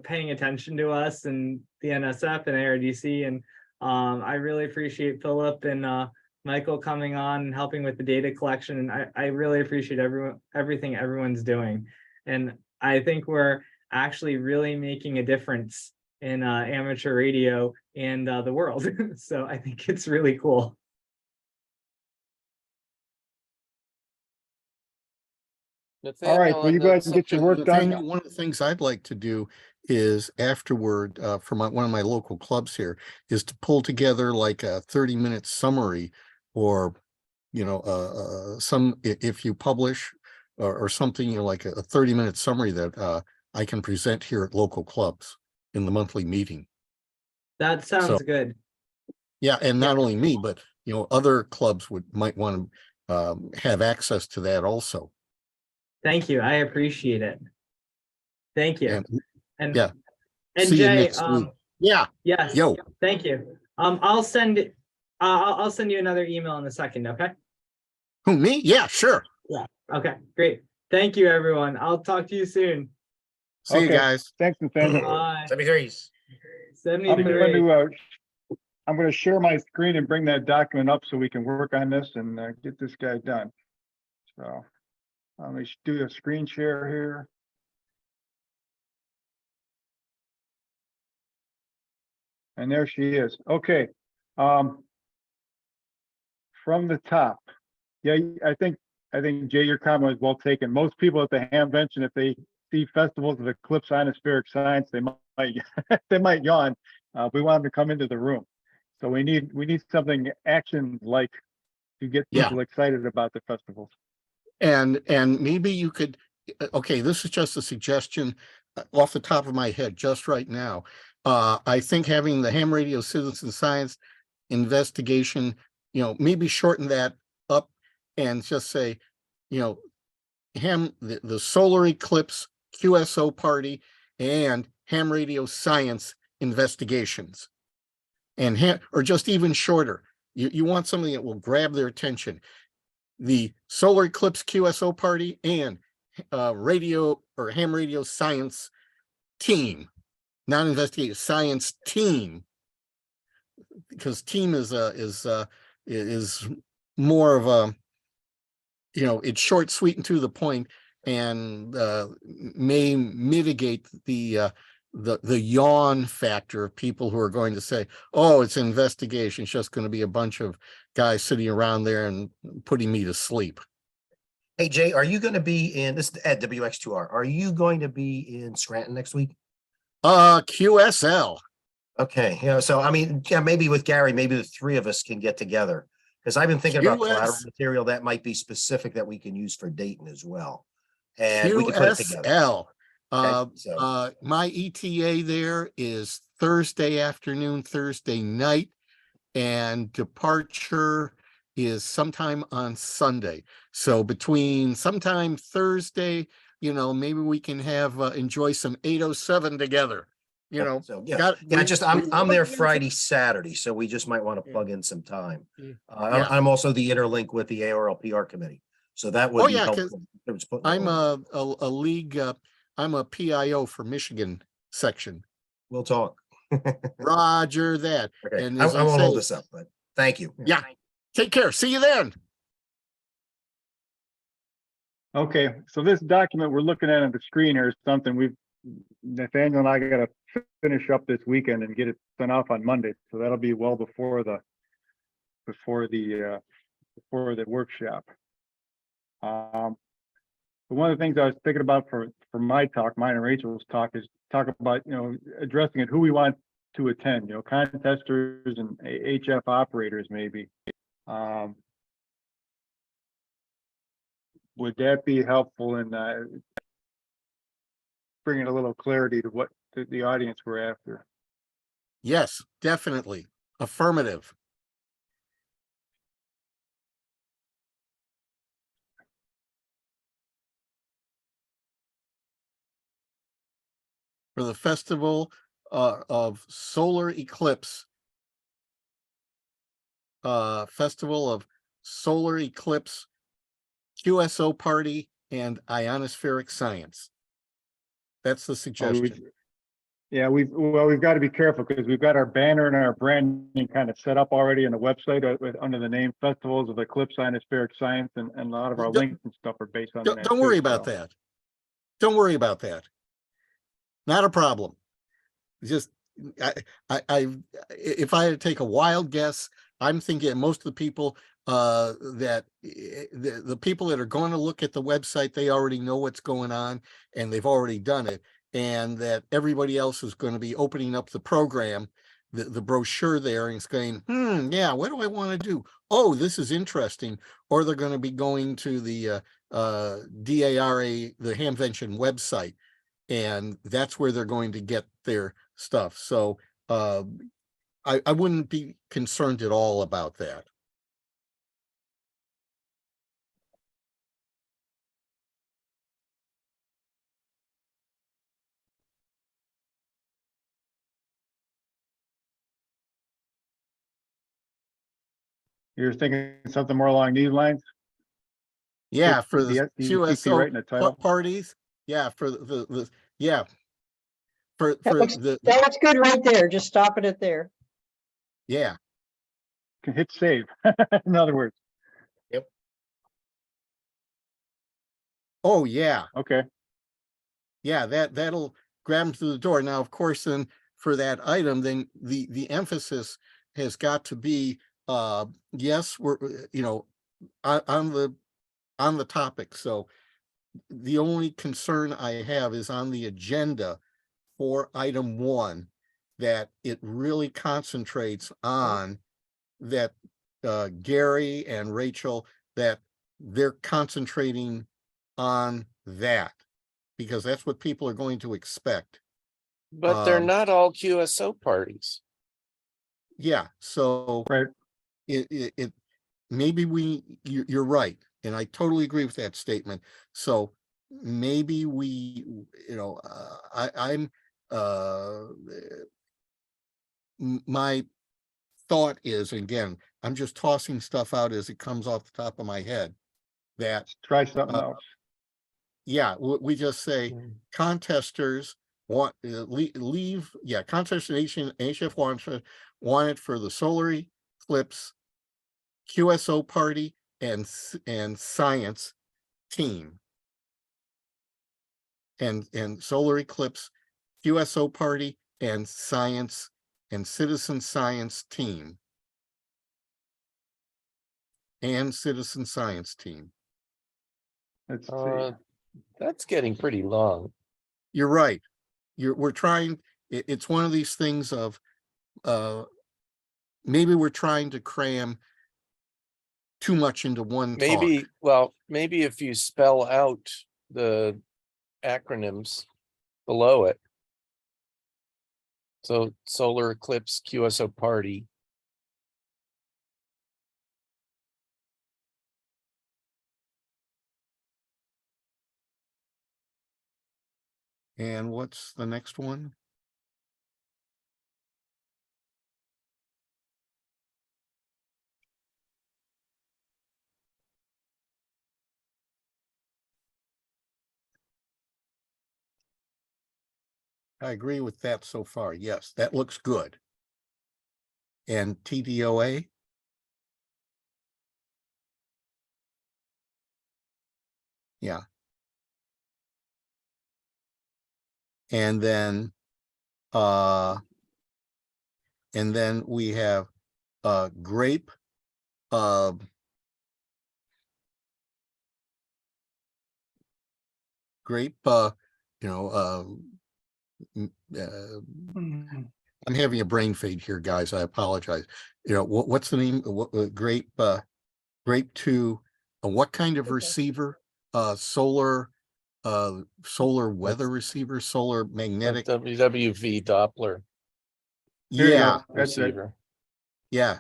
Speaker 2: paying attention to us, and the NSF and ARDC. And I really appreciate Philip and Michael coming on and helping with the data collection. And I really appreciate everything everyone's doing. And I think we're actually really making a difference in amateur radio and the world. So I think it's really cool.
Speaker 1: All right, well, you go ahead and get your work done.
Speaker 7: Nathaniel, one of the things I'd like to do is afterward, for one of my local clubs here, is to pull together like a 30-minute summary, or, if you publish or something, like a 30-minute summary that I can present here at local clubs in the monthly meeting.
Speaker 2: That sounds good.
Speaker 7: Yeah, and not only me, but other clubs might want to have access to that also.
Speaker 2: Thank you. I appreciate it. Thank you. And
Speaker 7: yeah.
Speaker 2: And
Speaker 7: See you
Speaker 2: Jay,
Speaker 7: next week. Yeah.
Speaker 2: Yes.
Speaker 7: Yo.
Speaker 2: Thank you. I'll send you another email in a second. Okay.
Speaker 7: Who, me? Yeah, sure.
Speaker 2: Yeah. Okay. Great. Thank you, everyone. I'll talk to you soon.
Speaker 7: See you
Speaker 1: Okay.
Speaker 7: guys.
Speaker 1: Thanks, Nathaniel.
Speaker 2: Bye.
Speaker 3: 73s.
Speaker 2: 73.
Speaker 1: I'm going to share my screen and bring that document up so we can work on this and get this guy done. So let me do a screen share here. And there she is. Okay. From the top. Yeah, I think Jay, your comment was well taken. Most people at the Hamvention, if they see festivals of Eclipse ionospheric science, they might they might yawn. We want them to come into the room. So we need something action like to get people excited about the festivals.
Speaker 7: And maybe you could, okay, this is just a suggestion off the top of my head just right now. I think having the ham radio citizen science investigation, maybe shorten that up and just say, the solar eclipse QSO party and ham radio science investigations, and or just even shorter. You want something that will grab their attention. The solar eclipse QSO party and radio or ham radio science team, not investigative, science team, because team is more of a, it's short, sweet, and to the point, and may mitigate the the yawn factor of people who are going to say, oh, it's an investigation. It's just going to be a bunch of guys sitting around there and putting me to sleep.
Speaker 8: Hey, Jay, are you going to be in, this is Ed, WX2R. Are you going to be in Scranton next week?
Speaker 7: QSL.
Speaker 8: Okay, so I mean, yeah, maybe with Gary, maybe the three of us can get together. Because I've been thinking about collateral material that might be specific that we can use for Dayton as well. And we can put it together.
Speaker 7: QSL.
Speaker 8: So
Speaker 7: My ETA there is Thursday afternoon, Thursday night, and departure is sometime on Sunday. So between sometime Thursday, maybe we can have enjoy some 807 together.
Speaker 8: So yeah, I'm there Friday, Saturday, so we just might want to plug in some time. I'm also the interlink with the ARLPR committee, so that would be helpful.
Speaker 7: I'm a league. I'm a PIO for Michigan section.
Speaker 8: We'll talk.
Speaker 7: Roger that.
Speaker 8: Okay.
Speaker 7: And
Speaker 8: I won't hold this up, but thank you.
Speaker 7: Yeah. Take care. See you then.
Speaker 1: Okay, so this document we're looking at on the screen here is something Nathaniel and I gotta finish up this weekend and get it sent off on Monday. So that'll be well before the workshop. But one of the things I was thinking about for my talk, mine and Rachel's talk, is talk about, addressing it, who we want to attend, contesters and HF operators maybe. Would that be helpful in bringing a little clarity to what the audience we're after?
Speaker 7: Yes, definitely. Affirmative. For the Festival of Solar Eclipse. Festival of Solar Eclipse, QSO party, and ionospheric science. That's the suggestion.
Speaker 1: We've got to be careful because we've got our banner and our branding kind of set up already on the website under the name Festivals of Eclipse Ionospheric Science, and a lot of our links and stuff are based on that.
Speaker 7: Don't worry about that. Don't worry about that. Not a problem. Just if I had to take a wild guess, I'm thinking most of the people that the people that are going to look at the website, they already know what's going on and they've already done it, and that everybody else is going to be opening up the program, the brochure there, and it's going, yeah, what do I want to do? Oh, this is interesting. Or they're going to be going to the DARA, the Hamvention website, and that's where they're going to get their stuff. So I wouldn't be concerned at all about that.
Speaker 1: You're thinking something more along these lines?
Speaker 7: Yeah, for the
Speaker 1: QSO right in the title.
Speaker 7: parties. Yeah, for the yeah.
Speaker 9: That looks good right there. Just stop it at there.
Speaker 7: Yeah.
Speaker 1: Can hit save. In other words.
Speaker 8: Yep.
Speaker 7: Oh yeah.
Speaker 1: Okay.
Speaker 7: Yeah, that'll grab them through the door. Now, of course, then for that item, then the emphasis has got to be yes, we're on the topic. So the only concern I have is on the agenda for item 1, that it really concentrates on that Gary and Rachel, that they're concentrating on that, because that's what people are going to expect.
Speaker 3: But they're not all QSO parties.
Speaker 7: Yeah, so
Speaker 1: right.
Speaker 7: It maybe you're right, and I totally agree with that statement. So maybe my thought is, again, I'm just tossing stuff out as it comes off the top of my head, that
Speaker 1: try something else.
Speaker 7: Yeah, we just say contesters want leave. Yeah, contest nation HF want it for the Solar Eclipse, QSO party, and science team. And Solar Eclipse QSO party and science and citizen science team. And citizen science team.
Speaker 1: Let's see.
Speaker 3: That's getting pretty long.
Speaker 7: You're right. We're trying, it's one of these things of, maybe we're trying to cram too much into one talk.
Speaker 3: Maybe, well, maybe if you spell out the acronyms below it. So solar eclipse QSO party.
Speaker 7: And what's the next one? I agree with that so far. Yes, that looks good. And TDOA? Yeah. And then we have grape, I'm having a brain fade here, guys. I apologize. What's the name? Grape 2. What kind of receiver? Solar weather receiver, solar magnetic.
Speaker 3: WWV Doppler
Speaker 1: There you
Speaker 7: Yeah,
Speaker 1: go. That's it.
Speaker 3: receiver.
Speaker 7: yeah.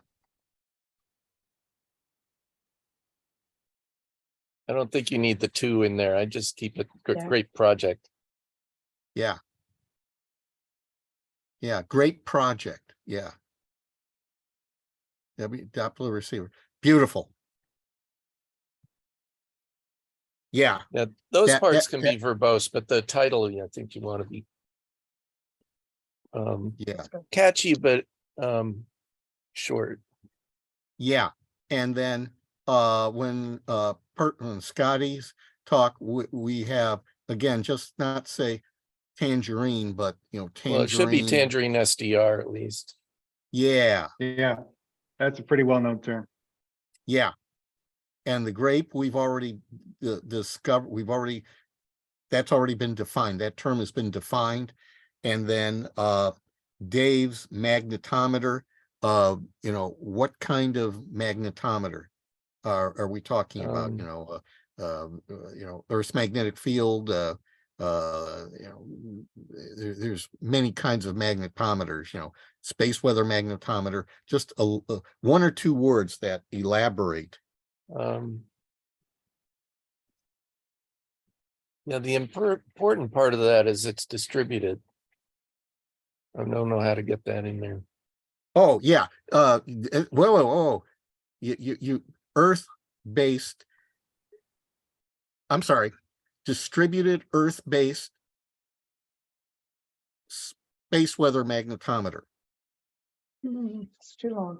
Speaker 3: I don't think you need the 2 in there. I just keep it
Speaker 9: Yeah.
Speaker 3: great project.
Speaker 7: Yeah. Yeah, great project. Yeah. Doppler receiver. Beautiful. Yeah.
Speaker 3: Yeah, those
Speaker 7: That-
Speaker 3: parts
Speaker 7: that-
Speaker 3: can
Speaker 7: that-
Speaker 3: be verbose, but the title, I think you want to be
Speaker 7: Yeah.
Speaker 3: catchy, but short.
Speaker 7: Yeah. And then when Scotty's talk, we have, again, just not say tangerine, but tangerine.
Speaker 3: Well, it should be tangerine SDR at least.
Speaker 7: Yeah.
Speaker 1: Yeah, that's a pretty well-known term.
Speaker 7: Yeah. And the grape, we've already discovered, that's already been defined. That term has been defined. And then Dave's magnetometer, what kind of magnetometer are we talking about? Earth's magnetic field, there's many kinds of magnetometers, space weather magnetometer, just one or two words that elaborate.
Speaker 3: Yeah, the important part of that is it's distributed. I don't know how to get that in there.
Speaker 7: Oh yeah. Whoa. You Earth-based. I'm sorry. Distributed Earth-based space weather magnetometer.
Speaker 9: It's too long.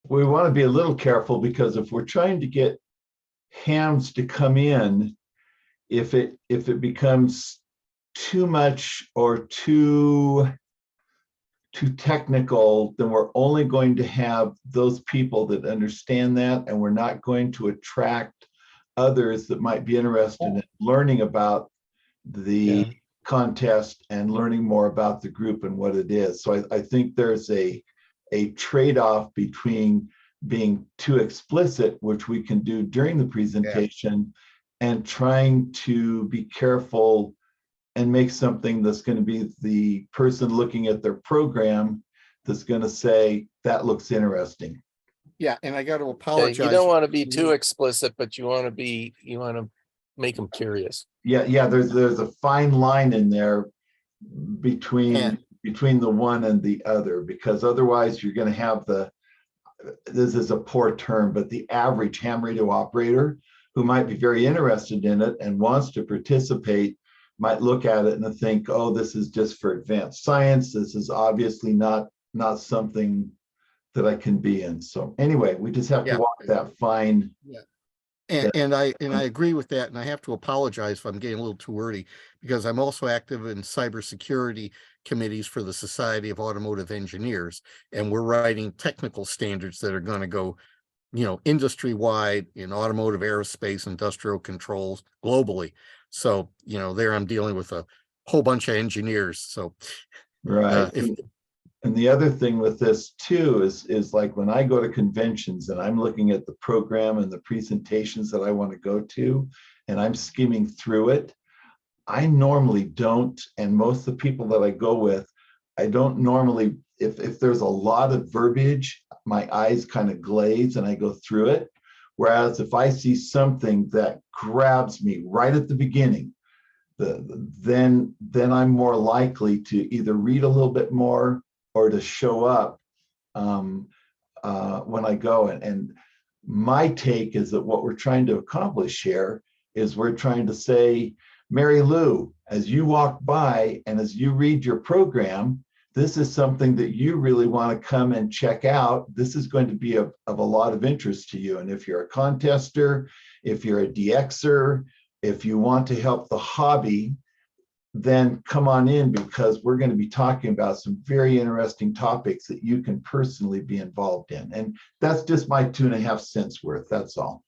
Speaker 10: We want to be a little careful because if we're trying to get hams to come in, if it becomes too much or too technical, then we're only going to have those people that understand that, and we're not going to attract others that might be interested in learning about the contest and learning more about the group and what it is. So I think there's a trade-off between being too explicit, which we can do during the presentation, and trying to be careful and make something that's going to be the person looking at their program that's going to say, that looks interesting.
Speaker 7: Yeah, and I got to apologize.
Speaker 3: You don't want to be too explicit, but you want to make them curious.
Speaker 10: Yeah, there's a fine line in there between the one and the other, because otherwise you're going to have this is a poor term, but the average ham radio operator who might be very interested in it and wants to participate might look at it and think, oh, this is just for advanced science. This is obviously not something that I can be in. So anyway, we just have to walk that fine
Speaker 7: And I agree with that, and I have to apologize if I'm getting a little too wordy, because I'm also active in cybersecurity committees for the Society of Automotive Engineers, and we're writing technical standards that are going to go, industry-wide in automotive, aerospace, industrial controls globally. So, there I'm dealing with a whole bunch of engineers. So,
Speaker 10: Right. And the other thing with this too is like when I go to conventions and I'm looking at the program and the presentations that I want to go to, and I'm skimming through it, I normally don't, and most of the people that I go with, I don't normally, if there's a lot of verbiage, my eyes kind of glaze and I go through it. Whereas if I see something that grabs me right at the beginning, then I'm more likely to either read a little bit more or to show up when I go. And my take is that what we're trying to accomplish here is we're trying to say, Mary Lou, as you walk by and as you read your program, this is something that you really want to come and check out. This is going to be of a lot of interest to you. And if you're a contester, if you're a DXer, if you want to help the hobby, then come on in, because we're going to be talking about some very interesting topics that you can personally be involved in. And that's just my 2.5 cents worth. That's all.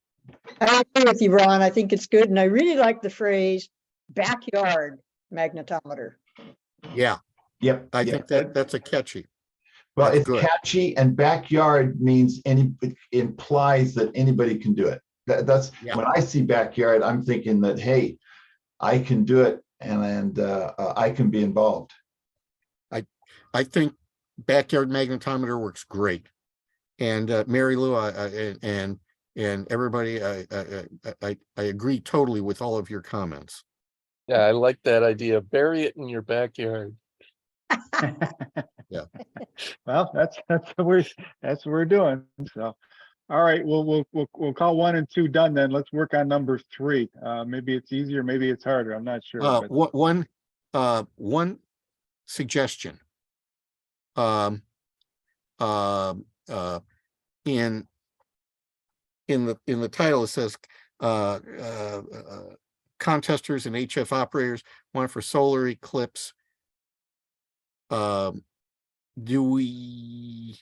Speaker 9: I agree with you, Ron. I think it's good. And I really like the phrase backyard magnetometer.
Speaker 7: yeah,
Speaker 10: Yep.
Speaker 7: I think that's a catchy.
Speaker 10: Well,
Speaker 7: That's
Speaker 10: it's
Speaker 7: good.
Speaker 10: catchy, and backyard means it implies that anybody can do it. That's when I see backyard, I'm thinking that, hey, I can do it, and I can be involved.
Speaker 7: I think backyard magnetometer works great. And Mary Lou, and everybody, I agree totally with all of your comments.
Speaker 3: Yeah, I like that idea. Bury it in your backyard.
Speaker 7: Yeah.
Speaker 1: Well, that's what we're doing. So, all right, we'll call 1 and 2 done then. Let's work on number 3. Maybe it's easier, maybe it's harder. I'm not sure. But...
Speaker 7: One suggestion. In the title, it says contesters and HF operators, one for solar eclipse. Do we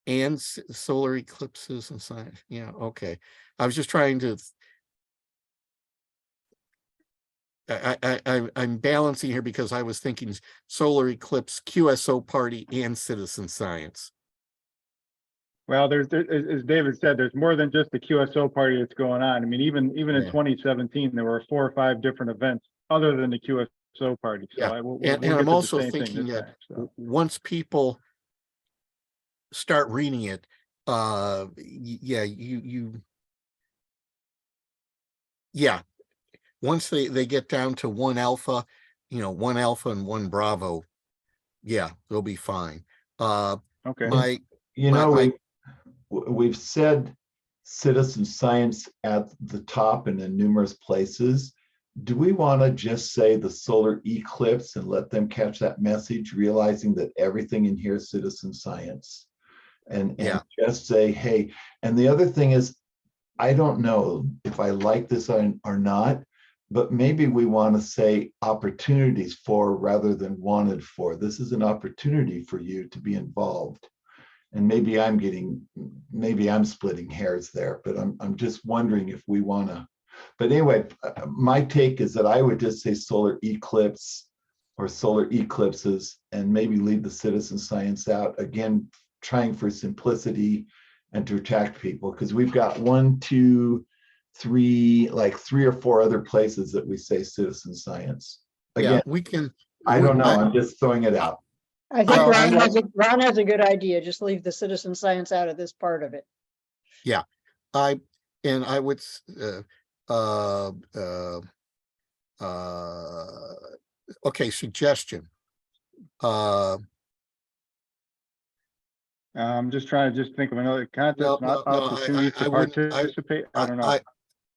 Speaker 7: and solar eclipses and science? Yeah, okay. I was just trying to. I'm balancing here because I was thinking solar eclipse, QSO party, and citizen science.
Speaker 1: Well, there's as David said, there's more than just the QSO party that's going on. I mean, even in 2017, there were 4 or 5 different events other than the QSO party. So
Speaker 7: Yeah,
Speaker 1: we'll
Speaker 7: and I'm also thinking that once people start reading it, once they get down to 1 alpha, 1 alpha and 1 bravo, they'll be fine.
Speaker 10: Okay. We've said citizen science at the top and in numerous places. Do we want to just say the solar eclipse and let them catch that message, realizing that everything in here is citizen science? And just say, hey, and the other thing is, I don't know if I like this or not, but maybe we want to say opportunities for rather than wanted for. This is an opportunity for you to be involved. And maybe I'm splitting hairs there, but I'm just wondering if we want to. But anyway, my take is that I would just say solar eclipse or solar eclipses and maybe leave the citizen science out. Again, trying for simplicity and to attract people, because we've got 1, 2, 3, like 3 or 4 other places that we say citizen science. Again,
Speaker 7: we can.
Speaker 10: I don't know. I'm just throwing it out.
Speaker 9: I think Ron has a good idea. Just leave the citizen science out of this part of it.
Speaker 7: Yeah, I would. Okay, suggestion.
Speaker 1: I'm just trying to think of another contest, opportunities to participate. I don't know.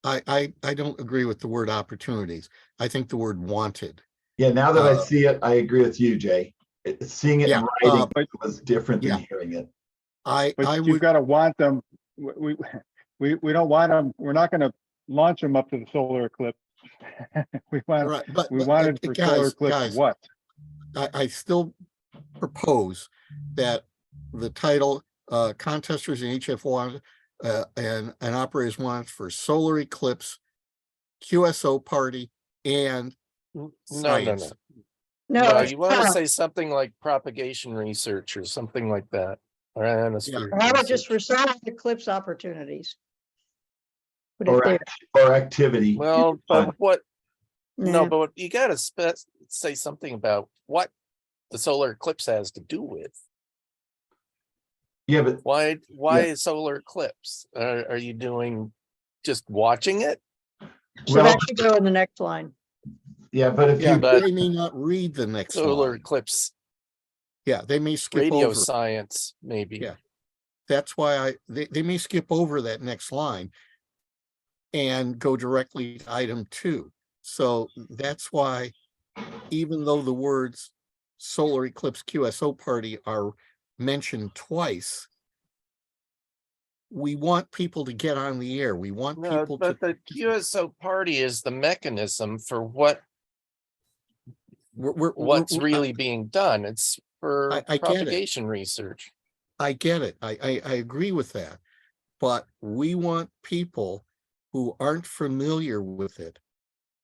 Speaker 7: I don't agree with the word opportunities. I think the word wanted.
Speaker 10: Yeah, now that I see it, I agree with you, Jay. Seeing it in writing was different than hearing it.
Speaker 1: You've got to want them. we don't want them, we're not gonna launch them up to the solar eclipse. We want,
Speaker 7: Right, but,
Speaker 1: we wanted for solar eclipse
Speaker 7: guys,
Speaker 1: what?
Speaker 7: I still propose that the title, contesters and HF want, and operators want for solar eclipse, QSO party, and
Speaker 3: No,
Speaker 7: science.
Speaker 9: No,
Speaker 3: No,
Speaker 9: it's
Speaker 3: you want to
Speaker 9: not.
Speaker 3: say something like propagation research or something like that. Or atmospheric
Speaker 9: How about just for
Speaker 3: research.
Speaker 9: solar eclipse opportunities? Put it
Speaker 10: Or,
Speaker 9: there.
Speaker 10: or activity.
Speaker 3: Well, but what, no,
Speaker 9: Yeah.
Speaker 3: but you gotta say something about what the solar eclipse has to do with.
Speaker 10: Yeah, but
Speaker 3: Why solar eclipse? Are you doing just watching it?
Speaker 9: So
Speaker 10: well,
Speaker 9: that should go in the next line.
Speaker 10: yeah, but if
Speaker 7: Yeah,
Speaker 10: you,
Speaker 3: but-
Speaker 7: they may not read the next
Speaker 3: Solar
Speaker 7: line.
Speaker 3: eclipse,
Speaker 7: Yeah, they may skip
Speaker 3: radio
Speaker 7: over.
Speaker 3: science, maybe.
Speaker 7: Yeah. That's why they may skip over that next line and go directly to item 2. So that's why, even though the words solar eclipse QSO party are mentioned twice, we want people to get on the air. We want
Speaker 3: No,
Speaker 7: people
Speaker 3: but
Speaker 7: to.
Speaker 3: the QSO party is the mechanism for what's really being done. It's for
Speaker 7: I get it.
Speaker 3: propagation research.
Speaker 7: I get it. I agree with that. But we want people who aren't familiar with it.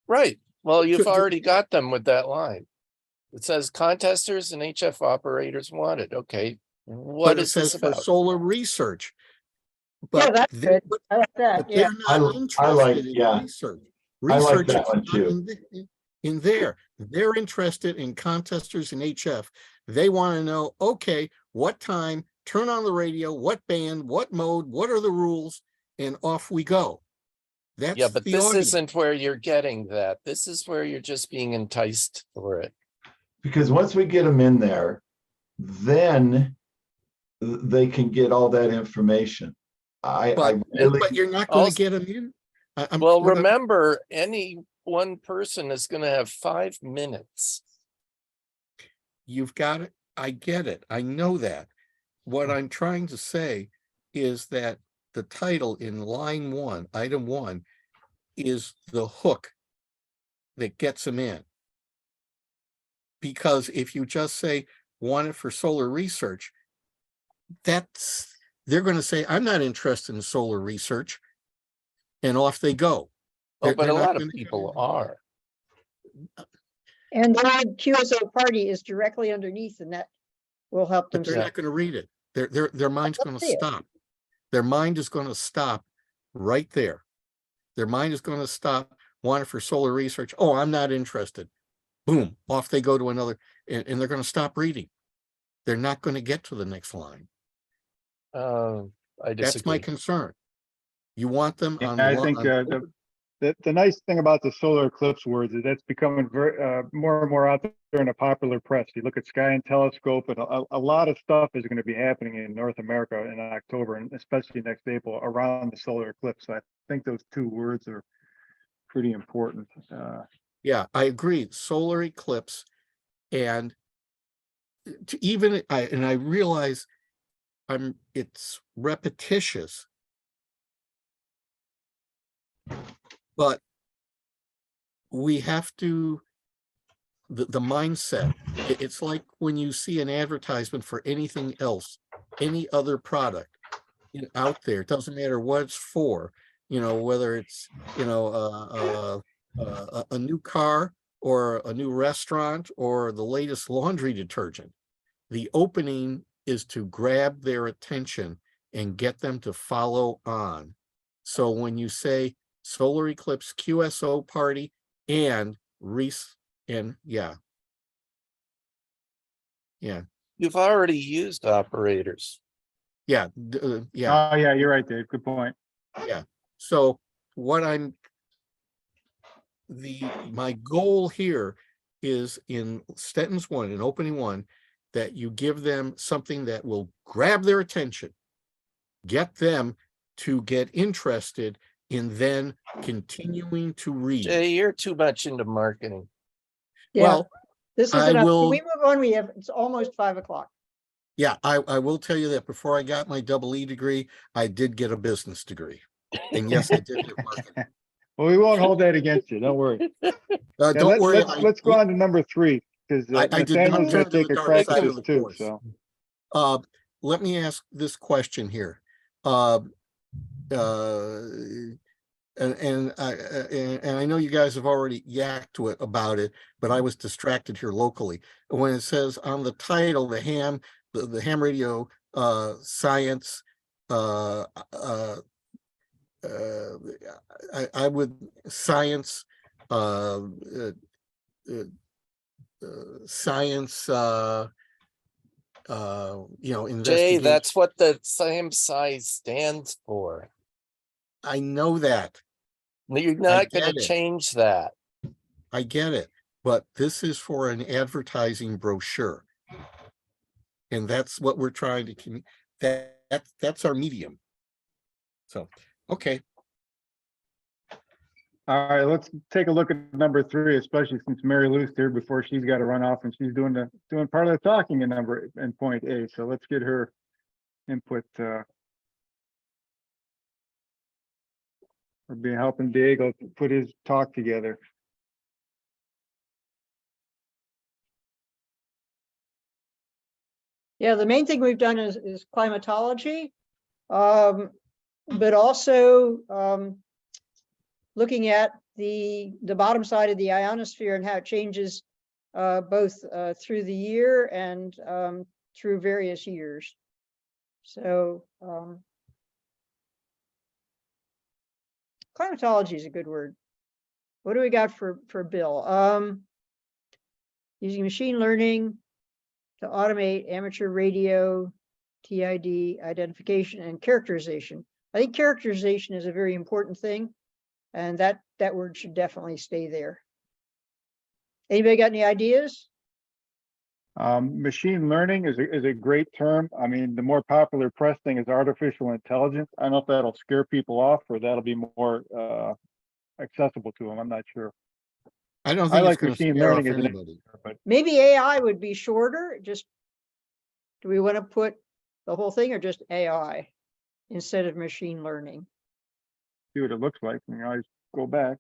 Speaker 3: Right. Well, you've
Speaker 7: To-
Speaker 3: already got them with that line. It says contesters and HF operators wanted. Okay. What
Speaker 7: But it
Speaker 3: is this
Speaker 7: says for
Speaker 3: about?
Speaker 7: solar research.
Speaker 9: Yeah,
Speaker 7: But
Speaker 9: that's
Speaker 7: they're-
Speaker 9: good. I like that.
Speaker 7: but
Speaker 9: Yeah.
Speaker 7: they're not
Speaker 10: I like-
Speaker 7: interested in
Speaker 10: yeah.
Speaker 7: research.
Speaker 10: I like
Speaker 7: Research
Speaker 10: that
Speaker 7: is
Speaker 10: one
Speaker 7: not
Speaker 10: too.
Speaker 7: in there. They're interested in contesters and HF. They want to know, okay, what time, turn on the radio, what band, what mode, what are the rules, and off we go. That's
Speaker 3: Yeah, but
Speaker 7: the
Speaker 3: this
Speaker 7: audience.
Speaker 3: isn't where you're getting that. This is where you're just being enticed for it.
Speaker 10: because once we get them in there, then they can get all that information. I really,
Speaker 7: But you're not going to
Speaker 3: Also-
Speaker 7: get them in.
Speaker 3: Well,
Speaker 7: what I'm-
Speaker 3: remember, any one person is going to have 5 minutes.
Speaker 7: You've got it. I get it. I know that. What I'm trying to say is that the title in line 1, item 1, is the hook that gets them in. Because if you just say want it for solar research, they're going to say, I'm not interested in solar research. And off they go.
Speaker 3: Oh, but
Speaker 7: They're
Speaker 3: a
Speaker 7: not
Speaker 3: lot of
Speaker 7: gonna-
Speaker 3: people are.
Speaker 9: And the word QSO party is directly underneath, and that will help them.
Speaker 7: But they're
Speaker 3: Yeah.
Speaker 7: not going to read it. Their mind's going to
Speaker 9: see it.
Speaker 7: stop. Their mind is going to stop right there. Their mind is going to stop. Want it for solar research. Oh, I'm not interested. Boom, off they go to another, and they're going to stop reading. They're not going to get to the next line.
Speaker 3: I
Speaker 7: That's my
Speaker 3: disagree.
Speaker 7: concern. You want them on.
Speaker 1: I think the nice thing about the solar eclipse words is that's becoming very more and more out there in the popular press. You look at Sky and Telescope, and a lot of stuff is going to be happening in North America in October, and especially next April around the solar eclipse. So I think those 2 words are pretty important.
Speaker 7: Yeah, I agree. Solar eclipse, and I realize it's repetitious, but we have to, the mindset, it's like when you see an advertisement for anything else, any other product out there, it doesn't matter what it's for, whether it's, a new car or a new restaurant or the latest laundry detergent. The opening is to grab their attention and get them to follow on. So when you say solar eclipse QSO party and yeah.
Speaker 3: You've already used operators.
Speaker 7: Yeah.
Speaker 1: Oh, yeah, you're right, Dave. Good point.
Speaker 7: Yeah. So what my goal here is in sentence 1, in opening 1, that you give them something that will grab their attention, get them to get interested in then continuing to read.
Speaker 3: Jay, you're too much into marketing.
Speaker 9: Yeah,
Speaker 7: Well,
Speaker 9: this is
Speaker 7: I
Speaker 9: enough. Can
Speaker 7: will-
Speaker 9: we move on? It's almost 5 o'clock.
Speaker 7: yeah, I will tell you that before I got my double E degree, I did get a business degree. And yes, I did get marketing.
Speaker 1: Well, we won't hold that against you. Don't worry. Yeah,
Speaker 7: Don't worry.
Speaker 1: let's go on to number 3, because
Speaker 7: I did not
Speaker 1: Nathaniel's gonna
Speaker 7: turn to
Speaker 1: take
Speaker 7: the
Speaker 1: a
Speaker 7: dark
Speaker 1: crack at
Speaker 7: side
Speaker 1: this
Speaker 7: of the
Speaker 1: too,
Speaker 7: force.
Speaker 1: so.
Speaker 7: Let me ask this question here. And I know you guys have already yacked about it, but I was distracted here locally. When it says on the title, the ham radio science, I would science science
Speaker 3: Jay,
Speaker 7: investigation.
Speaker 3: that's what the same size stands for.
Speaker 7: I know that.
Speaker 3: You're not going
Speaker 7: get
Speaker 3: to
Speaker 7: it.
Speaker 3: change that.
Speaker 7: I get it, but this is for an advertising brochure. And that's what we're trying to that's our medium. So, okay.
Speaker 1: All right, let's take a look at number 3, especially since Mary Lou's here before she's got to run off and she's doing part of the talking in point A. So let's get her input. Or be helping Diego put his talk together.
Speaker 9: Yeah, the main thing we've done is climatology, but also looking at the bottom side of the ionosphere and how it changes both through the year and through various years. So climatology is a good word. What do we got for Bill? Using machine learning to automate amateur radio TID identification and characterization. I think characterization is a very important thing, and that word should definitely stay there. Anybody got any ideas?
Speaker 1: Machine learning is a great term. I mean, the more popular press thing is artificial intelligence. I don't know if that'll scare people off or that'll be more accessible to them. I'm not sure.
Speaker 7: I don't
Speaker 1: I
Speaker 7: think
Speaker 1: like
Speaker 7: it's going to
Speaker 1: machine
Speaker 7: scare off
Speaker 1: learning as an
Speaker 7: anybody.
Speaker 1: but
Speaker 9: Maybe AI would be shorter. Just, do we want to put the whole thing or just AI instead of machine learning?
Speaker 1: see what it looks like. You can always go back.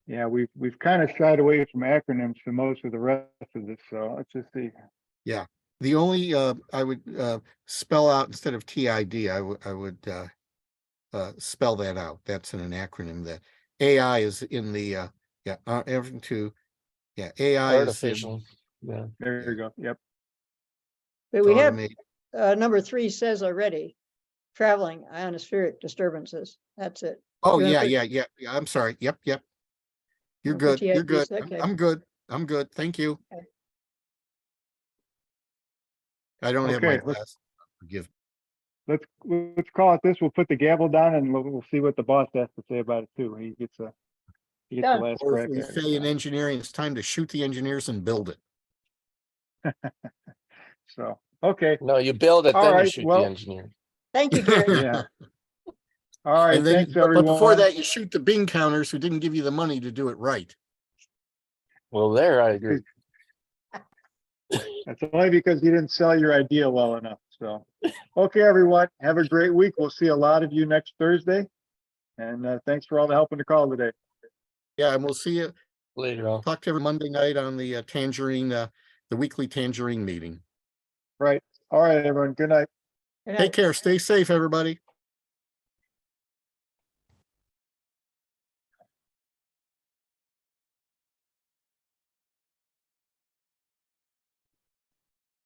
Speaker 1: Yeah, we've kind of shied away from acronyms for most of the rest of this, so let's just see.
Speaker 7: Yeah. The only I would spell out instead of TID, I would spell that out. That's in an acronym. That AI is in the everything to AI
Speaker 3: Artificial. Yeah.
Speaker 1: There you go. Yep.
Speaker 9: But we have
Speaker 7: automate.
Speaker 9: number 3 says already, traveling ionospheric disturbances. That's it.
Speaker 7: Oh
Speaker 9: You wanna
Speaker 7: yeah.
Speaker 9: put-
Speaker 7: I'm sorry. Yep. You're
Speaker 9: wanna put
Speaker 7: good. You're good.
Speaker 9: TIDs? Okay.
Speaker 7: I'm good. I'm good. Thank you.
Speaker 9: Okay.
Speaker 7: I don't have my
Speaker 1: Okay, let's-
Speaker 7: glass. Forgive.
Speaker 1: Let's call it this. We'll put the gavel down and we'll see what the boss has to say about it too. He gets the
Speaker 9: Done.
Speaker 1: last
Speaker 7: Or
Speaker 1: crack
Speaker 7: if we
Speaker 1: at it,
Speaker 7: say in
Speaker 1: so.
Speaker 7: engineering, it's time to shoot the engineers and build it.
Speaker 1: So, okay.
Speaker 3: No, you build it,
Speaker 1: All
Speaker 3: then you
Speaker 1: right,
Speaker 3: shoot
Speaker 1: well-
Speaker 3: the engineer.
Speaker 9: Thank you, Gary.
Speaker 1: Yeah. All right,
Speaker 7: And then,
Speaker 1: thanks
Speaker 7: but before
Speaker 1: everyone.
Speaker 7: that, you shoot the bean counters who didn't give you the money to do it right.
Speaker 3: Well, there I agree.
Speaker 1: That's only because you didn't sell your idea well enough, so. Okay, everyone, have a great week. We'll see a lot of you next Thursday. And thanks for all the help in the call today.
Speaker 7: Yeah, and we'll see you.
Speaker 3: Later on.
Speaker 7: Talk to every Monday night on the Tangerine, the weekly Tangerine meeting.
Speaker 1: Right. All right, everyone. Good night.
Speaker 9: Good
Speaker 7: Take
Speaker 9: night.
Speaker 7: care. Stay safe, everybody.